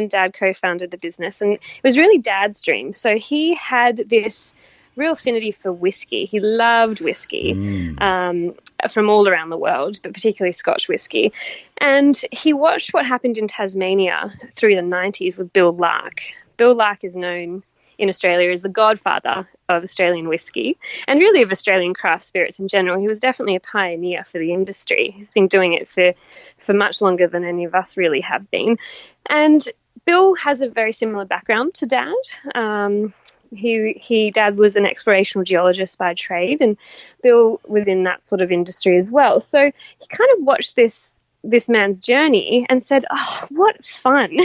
Dad co-founded the business, and it was really Dad's dream. So he had this real affinity for whiskey. He loved whiskey from all around the world, but particularly Scotch whiskey. And he watched what happened in Tasmania through the 90s with Bill Lark. Bill Lark is known in Australia as the godfather of Australian whiskey and really of Australian craft spirits in general. He was definitely a pioneer for the industry. He's been doing it for much longer than any of us really have been. And Bill has a very similar background to Dad. Dad was an explorational geologist by trade, and Bill was in that sort of industry as well. So he kind of watched this man's journey and said, oh, what fun.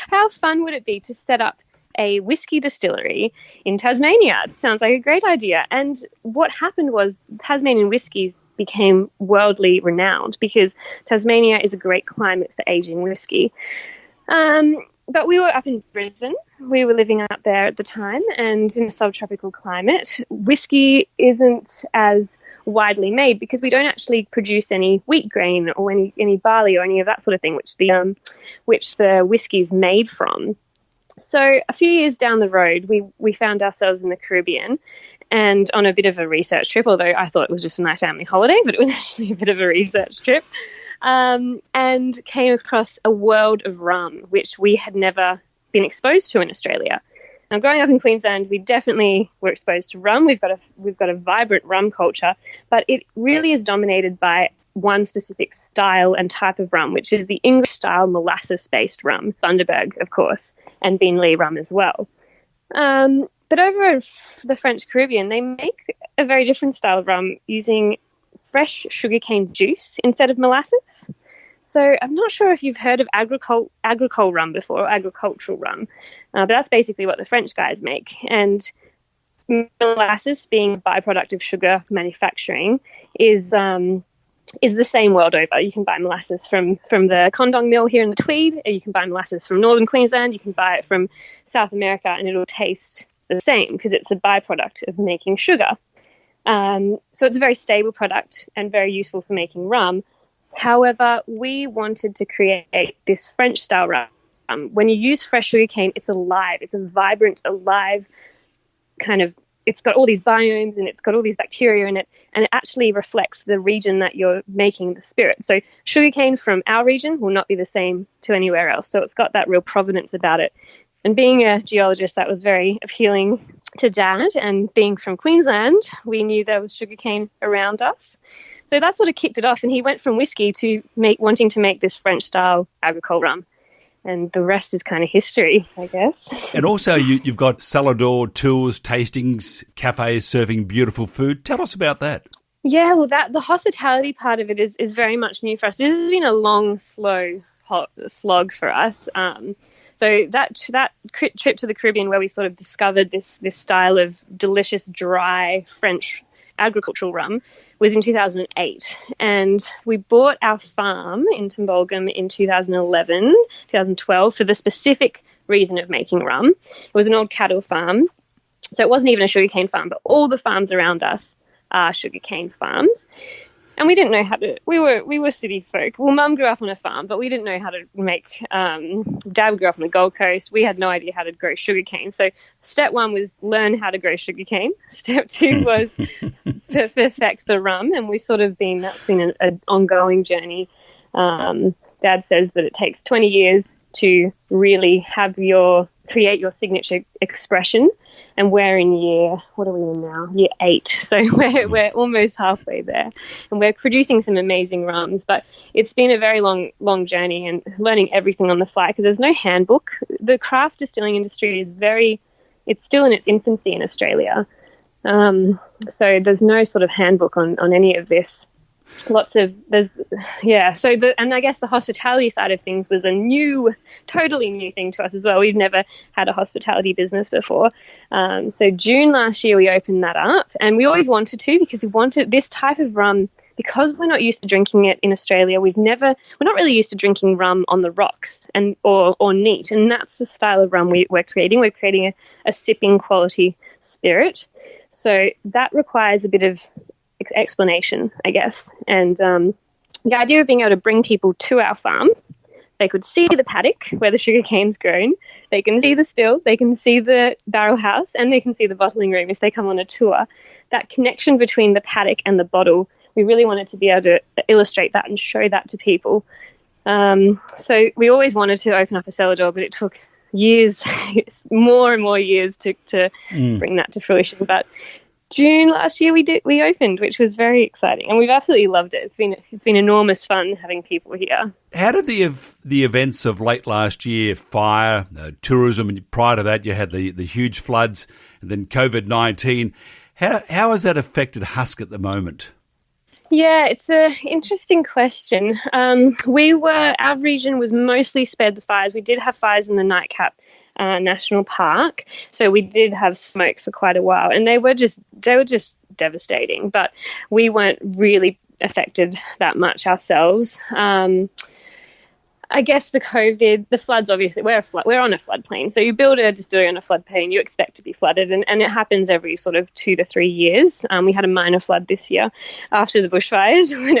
How fun would it be to set up a whiskey distillery in Tasmania? It sounds like a great idea. And what happened was Tasmanian whiskies became worldly renowned because Tasmania is a great climate for aging whiskey. But we were up in Brisbane. We were living up there at the time, and in a subtropical climate, whiskey isn't as widely made because we don't actually produce any wheat grain or any barley or any of that sort of thing, which the whiskey is made from. So a few years down the road, we found ourselves in the Caribbean and on a bit of a research trip, although I thought it was just a nice family holiday, but it was actually a bit of a research trip, and came across a world of rum, which we had never been exposed to in Australia. Now, growing up in Queensland, we definitely were exposed to rum. We've got a vibrant rum culture, but it really is dominated by one specific style and type of rum, which is the English-style molasses-based rum, Bundaberg, of course, and Beanley rum as well. But over in the French Caribbean, they make a very different style of rum using fresh sugarcane juice instead of molasses. So I'm not sure if you've heard of agricole rum before, or agricultural rum, but that's basically what the French guys make. And molasses, being a byproduct of sugar manufacturing, is the same world over. You can buy molasses from the Condong mill here in the Tweed, or you can buy molasses from northern Queensland, you can buy it from South America, and it'll taste the same because it's a byproduct of making sugar. So it's a very stable product and very useful for making rum. However, we wanted to create this French-style rum. When you use fresh sugarcane, it's alive. It's a vibrant, alive kind of, it's got all these biomes and it's got all these bacteria in it, and it actually reflects the region that you're making the spirit. So sugarcane from our region will not be the same to anywhere else. So it's got that real provenance about it. And being a geologist, that was very appealing to Dad. And being from Queensland, we knew there was sugarcane around us. So that sort of kicked it off, and he went from whiskey to wanting to make this French-style agricole rum. And the rest is kind of history, I guess. And also you've got cellar door tours, tastings, cafes serving beautiful food. Tell us about that. Yeah, well, the hospitality part of it is very much new for us. This has been a long, slow slog for us. So that trip to the Caribbean, where we sort of discovered this style of delicious, dry French agricultural rum, was in 2008. And we bought our farm in Timbolgum in 2012 for the specific reason of making rum. It was an old cattle farm. So it wasn't even a sugarcane farm, but all the farms around us are sugarcane farms. And we didn't know how to, we were city folk. Well, Mum grew up on a farm, but we didn't know how to make, Dad grew up on the Gold Coast. We had no idea how to grow sugarcane. So step one was learn how to grow sugarcane. Step two was perfect the rum. And that's been an ongoing journey. Dad says that it takes 20 years to really have your create your signature expression. And we're in what are we in now? Year 8. So we're almost halfway there. And we're producing some amazing rums. But it's been a very long journey and learning everything on the fly because there's no handbook. The craft distilling industry is it's still in its infancy in Australia. So there's no sort of handbook on any of this. So and I guess the hospitality side of things was totally new thing to us as well. We've never had a hospitality business before. So June last year we opened that up, and we always wanted to because we wanted this type of rum because we're not used to drinking it in Australia. We're not really used to drinking rum on the rocks or neat, and that's the style of rum we're creating. We're creating a sipping quality spirit, so that requires a bit of explanation, I guess. And the idea of being able to bring people to our farm, they could see the paddock where the sugar cane's grown, they can see the still, they can see the barrel house, and they can see the bottling room if they come on a tour. That connection between the paddock and the bottle, we really wanted to be able to illustrate that and show that to people. So we always wanted to open up a cellar door, but it took years, more and more years to bring that to fruition. But June last year we opened, which was very exciting, and we've absolutely loved it. It's been enormous fun having people here. How did the events of late last year, fire, tourism, and prior to that you had the huge floods, and then COVID-19, how has that affected Husk at the moment? Yeah, it's an interesting question. Our region was mostly spared the fires. We did have fires in the Nightcap National Park, so we did have smoke for quite a while, and they were just devastating. But we weren't really affected that much ourselves. I guess the floods, obviously, we're on a floodplain. So you build a distillery on a floodplain, you expect to be flooded, and it happens every sort of 2 to 3 years. We had a minor flood this year after the bushfires when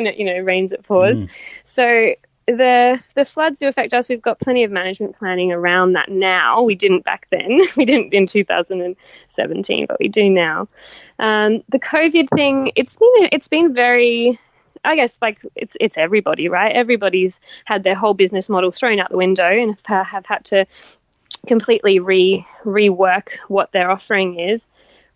it rains, it pours. So the floods do affect us. We've got plenty of management planning around that now. We didn't back then. We didn't in 2017, but we do now. The COVID thing, it's been very, I guess, like it's everybody, right? Everybody's had their whole business model thrown out the window and have had to completely rework what their offering is.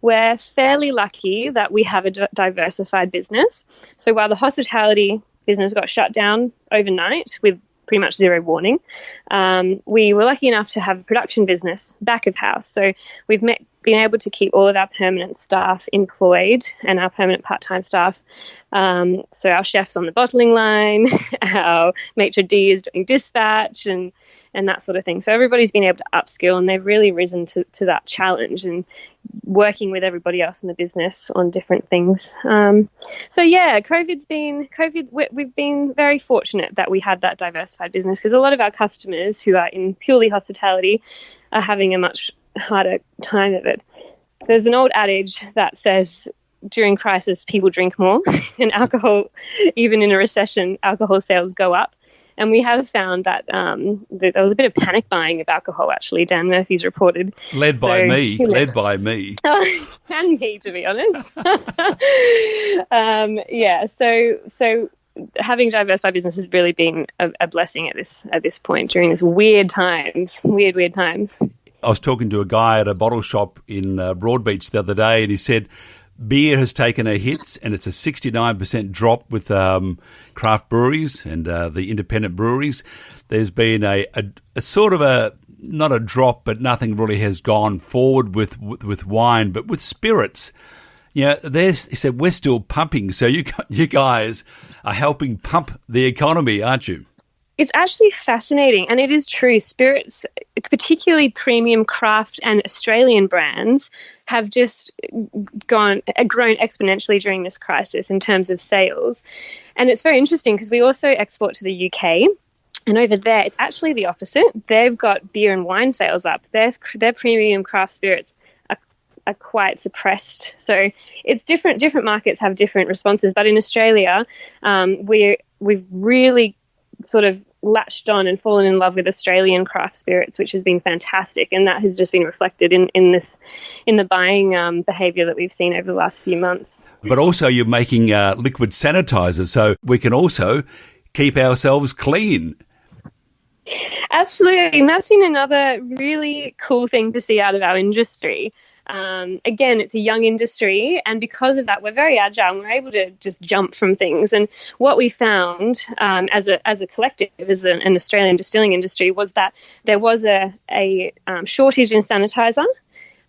We're fairly lucky that we have a diversified business. So while the hospitality business got shut down overnight with pretty much zero warning, we were lucky enough to have a production business back of house. So we've been able to keep all of our permanent staff employed and our permanent part-time staff. So our chef's on the bottling line, our maitre d' is doing dispatch and that sort of thing. So everybody's been able to upskill, and they've really risen to that challenge and working with everybody else in the business on different things. So yeah, we've been very fortunate that we had that diversified business, because a lot of our customers who are in purely hospitality are having a much harder time of it. There's an old adage that says during crisis people drink more, and alcohol, even in a recession, alcohol sales go up. And we have found that there was a bit of panic buying of alcohol, actually. Dan Murphy's reported. Led by me. And me, to be honest. So having diversified business has really been a blessing at this point during this weird times. I was talking to a guy at a bottle shop in Broadbeach the other day, and he said beer has taken a hit, and it's a 69% drop with craft breweries and the independent breweries. There's been a sort of not a drop, but nothing really has gone forward with wine, but with spirits. He said, we're still pumping. So you guys are helping pump the economy, aren't you? It's actually fascinating, and it is true. Spirits, particularly premium craft and Australian brands, have just grown exponentially during this crisis in terms of sales. And it's very interesting because we also export to the UK, and over there it's actually the opposite. They've got beer and wine sales up. Their premium craft spirits are quite suppressed. So it's different. Different markets have different responses. But in Australia, we've really sort of latched on and fallen in love with Australian craft spirits, which has been fantastic, and that has just been reflected in the buying behaviour that we've seen over the last few months. But also you're making liquid sanitizer, so we can also keep ourselves clean. Absolutely. And that's been another really cool thing to see out of our industry. Again, it's a young industry, and because of that, we're very agile and we're able to just jump from things. And what we found as a collective, as an Australian distilling industry, was that there was a shortage in sanitizer.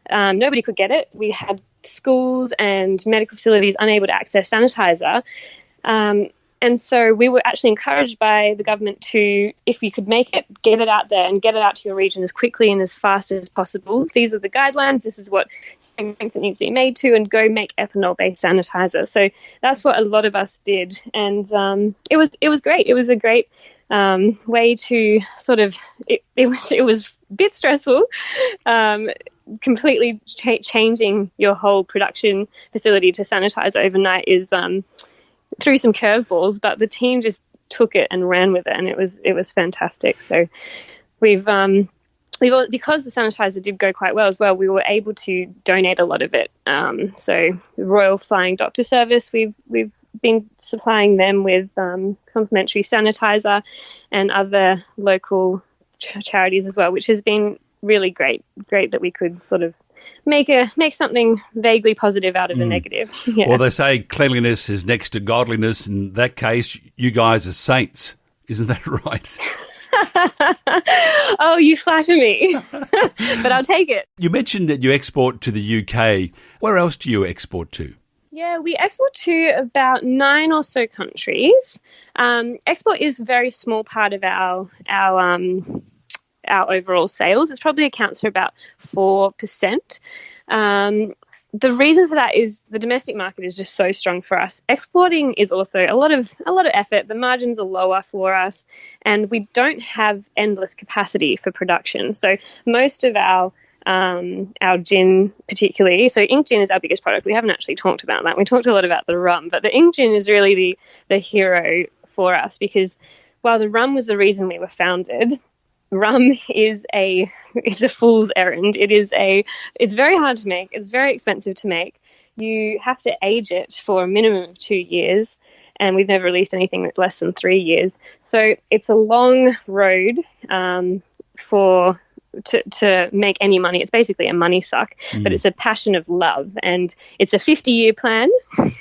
Nobody could get it. We had schools and medical facilities unable to access sanitizer. And so we were actually encouraged by the government to, if you could make it, get it out there and get it out to your region as quickly and as fast as possible. These are the guidelines. This is what strength it needs to be made to, and go make ethanol-based sanitizer. So that's what a lot of us did. And it was great. It was a great way to sort of, it was a bit stressful, completely changing your whole production facility to sanitize overnight is threw some curveballs, but the team just took it and ran with it, and it was fantastic. So we've because the sanitizer did go quite well as well, we were able to donate a lot of it. So the Royal Flying Doctor Service, we've been supplying them with complimentary sanitizer, and other local charities as well, which has been really great that we could sort of make something vaguely positive out of the negative. Yeah. Well, they say cleanliness is next to godliness. In that case, you guys are saints. Isn't that right? Oh, you flatter me, but I'll take it. You mentioned that you export to the UK. Where else do you export to? Yeah, we export to about 9 or so countries. Export is a very small part of our overall sales. It probably accounts for about 4%. The reason for that is the domestic market is just so strong for us. Exporting is also a lot of effort. The margins are lower for us, and we don't have endless capacity for production. So most of our gin particularly, so ink gin is our biggest product. We haven't actually talked about that. We talked a lot about the rum, but the ink gin is really the hero for us, because while the rum was the reason we were founded, rum is a fool's errand. It's very hard to make. It's very expensive to make. You have to age it for a minimum of 2 years, and we've never released anything less than 3 years. So it's a long road to make any money. It's basically a money suck, but it's a passion of love, and it's a 50-year plan.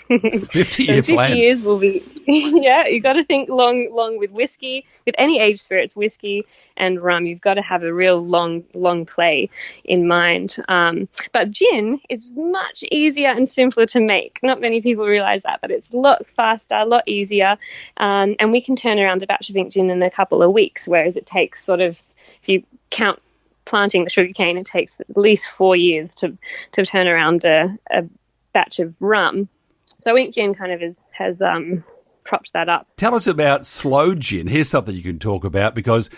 50-year plan. 50 years will be, yeah, you've got to think long with whiskey, with any aged spirits, whiskey and rum. You've got to have a real long play in mind. But gin is much easier and simpler to make. Not many people realize that, but it's a lot faster, a lot easier. And we can turn around a batch of ink gin in a couple of weeks, whereas it takes sort of, if you count planting the sugarcane, it takes at least 4 years to turn around a batch of rum. So ink gin kind of has propped that up. Tell us about slow gin. Here's something you can talk about, because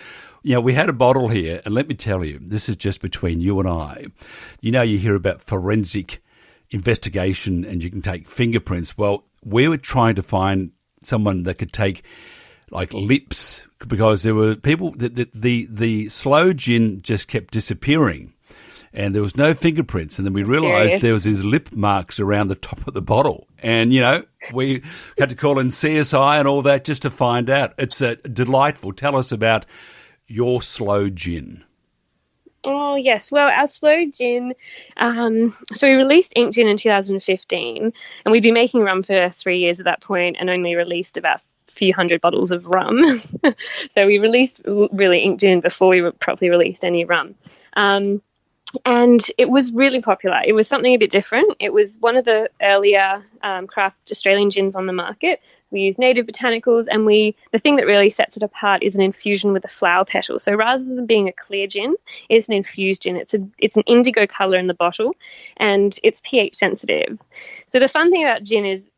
we had a bottle here, and let me tell you, this is just between you and I. You hear about forensic investigation and you can take fingerprints. Well, we were trying to find someone that could take like lips, because there were people that the slow gin just kept disappearing, and there was no fingerprints. And then we realised there was these lip marks around the top of the bottle, and we had to call in CSI and all that just to find out. It's delightful. Tell us about your slow gin. Oh, yes. Well, our slow gin, so we released ink gin in 2015, and we'd been making rum for 3 years at that point, and only released about few hundred bottles of rum. So we released really ink gin before we properly released any rum. And it was really popular. It was something a bit different. It was one of the earlier craft Australian gins on the market. We use native botanicals, and the thing that really sets it apart is an infusion with a flower petal. So rather than being a clear gin, it's an infused gin. It's an indigo colour in the bottle, and it's pH sensitive. So the fun thing about gin is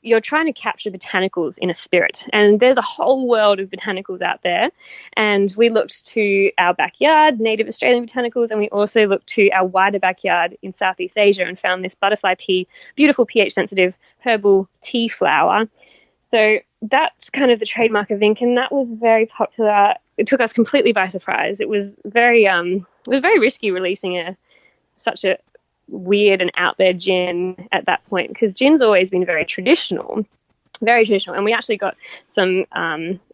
you're trying to capture botanicals in a spirit, and there's a whole world of botanicals out there. And we looked to our backyard, native Australian botanicals, and we also looked to our wider backyard in Southeast Asia and found this butterfly pea, beautiful pH sensitive herbal tea flower. So that's kind of the trademark of ink, and that was very popular. It took us completely by surprise. It was very risky releasing such a weird and out there gin at that point, because gin's always been very traditional, and we actually got some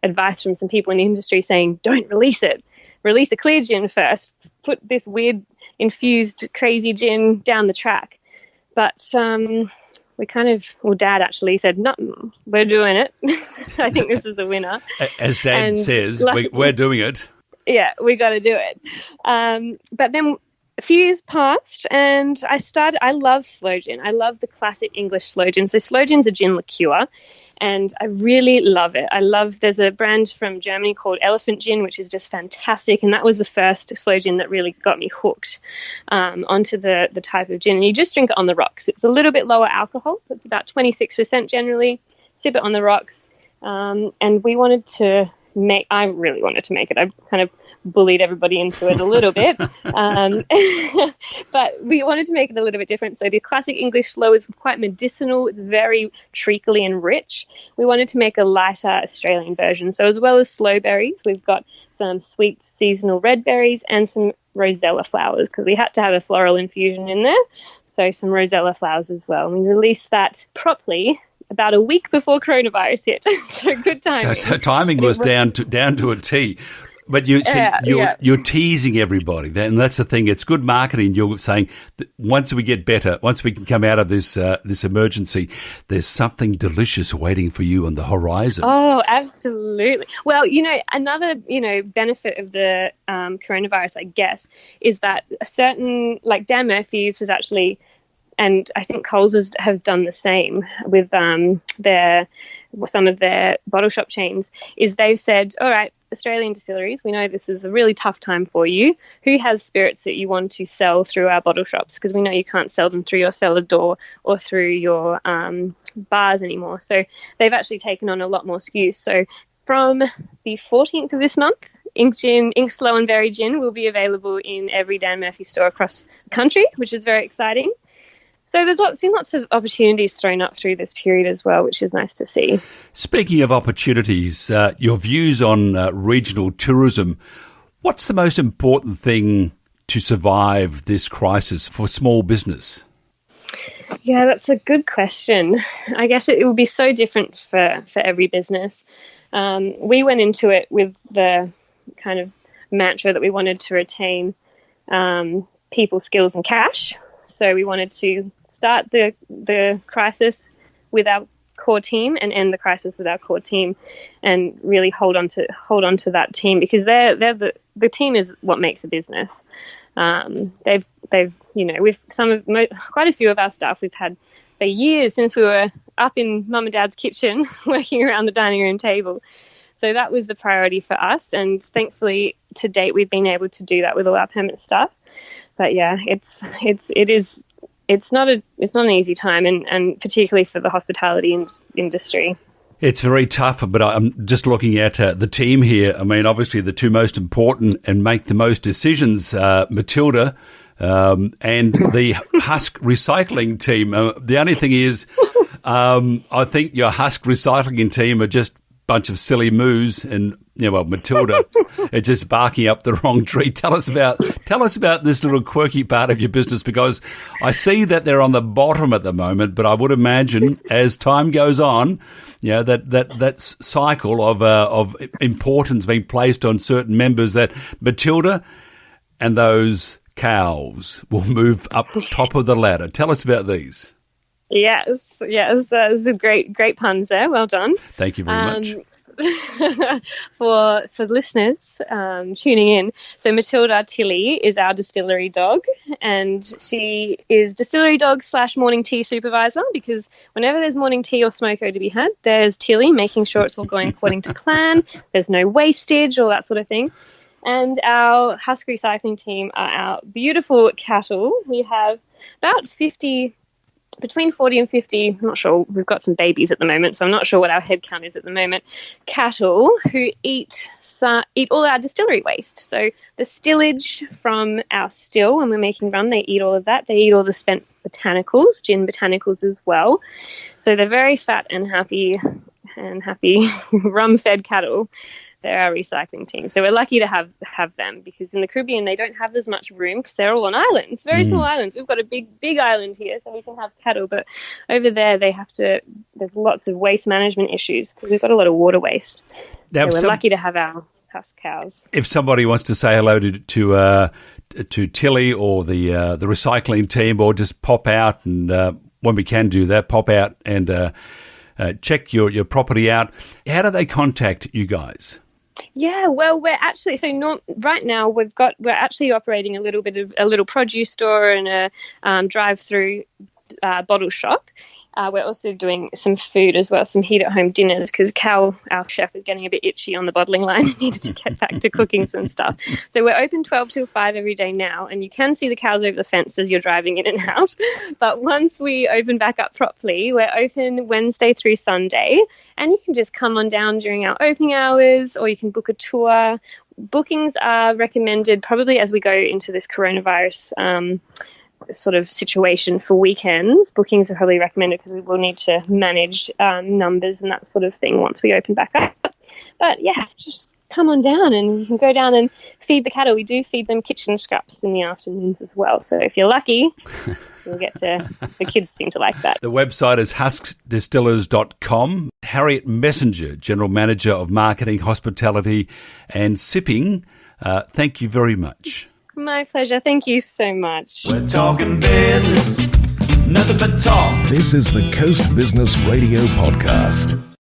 advice from some people in the industry saying don't release it release a clear gin first, put this weird infused crazy gin down the track. But Dad actually said, no, we're doing it. I think this is the winner. As Dad says, we're doing it. Yeah, we got to do it. But then a few years passed, and I love sloe gin. I love the classic English sloe gin. So sloe gin's a gin liqueur, and I really love it. There's a brand from Germany called Elephant Gin, which is just fantastic, and that was the first sloe gin that really got me hooked onto the type of gin. And you just drink it on the rocks. It's a little bit lower alcohol, so it's about 26% generally. Sip it on the rocks, and I really wanted to make it. I kind of bullied everybody into it a little bit, but we wanted to make it a little bit different. So the classic English sloe is quite medicinal. It's very treacly and rich. We wanted to make a lighter Australian version. So as well as sloe berries, we've got some sweet seasonal red berries and some rosella flowers, because we had to have a floral infusion in there. So some rosella flowers as well. We released that properly about a week before coronavirus hit. So good timing. So timing was down to a T. But you're teasing everybody, and that's the thing. It's good marketing. You're saying that once we get better, once we can come out of this emergency, there's something delicious waiting for you on the horizon. Oh, absolutely. Well, another benefit of the coronavirus, I guess, is that a certain, like Dan Murphy's has actually, and I think Coles has done the same with some of their bottle shop chains, is they've said, all right, Australian distilleries, we know this is a really tough time for you. Who has spirits that you want to sell through our bottle shops? Because we know you can't sell them through your cellar door or through your bars anymore. So they've actually taken on a lot more SKUs. So from the 14th of this month, Ink Sloe and Berry Gin will be available in every Dan Murphy store across the country, which is very exciting. So there's been lots of opportunities thrown up through this period as well, which is nice to see. Speaking of opportunities, your views on regional tourism, what's the most important thing to survive this crisis for small business? Yeah, that's a good question. I guess it will be so different for every business. We went into it with the kind of mantra that we wanted to retain people, skills and cash. So we wanted to start the crisis with our core team and end the crisis with our core team, and really hold on to that team, because they're the team is what makes a business. They've with quite a few of our staff we've had for years, since we were up in Mum and Dad's kitchen working around the dining room table. So that was the priority for us, and thankfully to date we've been able to do that with all our permanent staff. But yeah, it's not an easy time, and particularly for the hospitality industry. It's very tough, but I'm just looking at the team here. I mean, obviously the two most important and make the most decisions, Matilda and the Husk recycling team. The only thing is, I think your Husk recycling team are just a bunch of silly moos, and Matilda is just barking up the wrong tree. Tell us about this little quirky part of your business, because I see that they're on the bottom at the moment, but I would imagine as time goes on, that cycle of importance being placed on certain members, that Matilda and those cows will move up top of the ladder. Tell us about these. Yes, those are great puns there. Well done. Thank you very much. For listeners tuning in, so Matilda Tilly is our distillery dog, and she is distillery dog / morning tea supervisor, because whenever there's morning tea or smoko to be had, there's Tilly making sure it's all going according to plan, there's no wastage, all that sort of thing. And our Husk recycling team are our beautiful cattle. We have about 50, between 40 and 50, I'm not sure, we've got some babies at the moment, so I'm not sure what our head count is at the moment, cattle who eat all our distillery waste. So the stillage from our still, when we're making rum, they eat all of that. They eat all the spent botanicals, gin botanicals as well. So they're very fat and happy rum-fed cattle. They're our recycling team. So we're lucky to have them, because in the Caribbean they don't have as much room because they're all on islands, very small islands. We've got a big island here, so we can have cattle, but over there there's lots of waste management issues because we've got a lot of water waste. Now, so we're lucky to have our Husk cows. If somebody wants to say hello to Tilly or the recycling team, or just pop out and when we can do that, pop out and check your property out, how do they contact you guys? Yeah, well, we're actually right now we're actually operating a little produce store and a drive-through bottle shop. We're also doing some food as well, some heat-at-home dinners, because Cal, our chef, is getting a bit itchy on the bottling line and needed to get back to cooking some stuff. So we're open 12 till 5 every day now, and you can see the cows over the fence as you're driving in and out. But once we open back up properly, we're open Wednesday through Sunday, and you can just come on down during our opening hours, or you can book a tour. Bookings are recommended probably as we go into this coronavirus sort of situation for weekends. Bookings are probably recommended because we will need to manage numbers and that sort of thing once we open back up. But yeah, just come on down and you can go down and feed the cattle. We do feed them kitchen scraps in the afternoons as well. So if you're lucky, you'll get to, the kids seem to like that. The website is huskdistillers.com. Harriett Messenger, General Manager of Marketing, Hospitality and Sipping, thank you very much. My pleasure. Thank you so much. We're talking business, nothing but talk. This is the Coast Business Radio Podcast.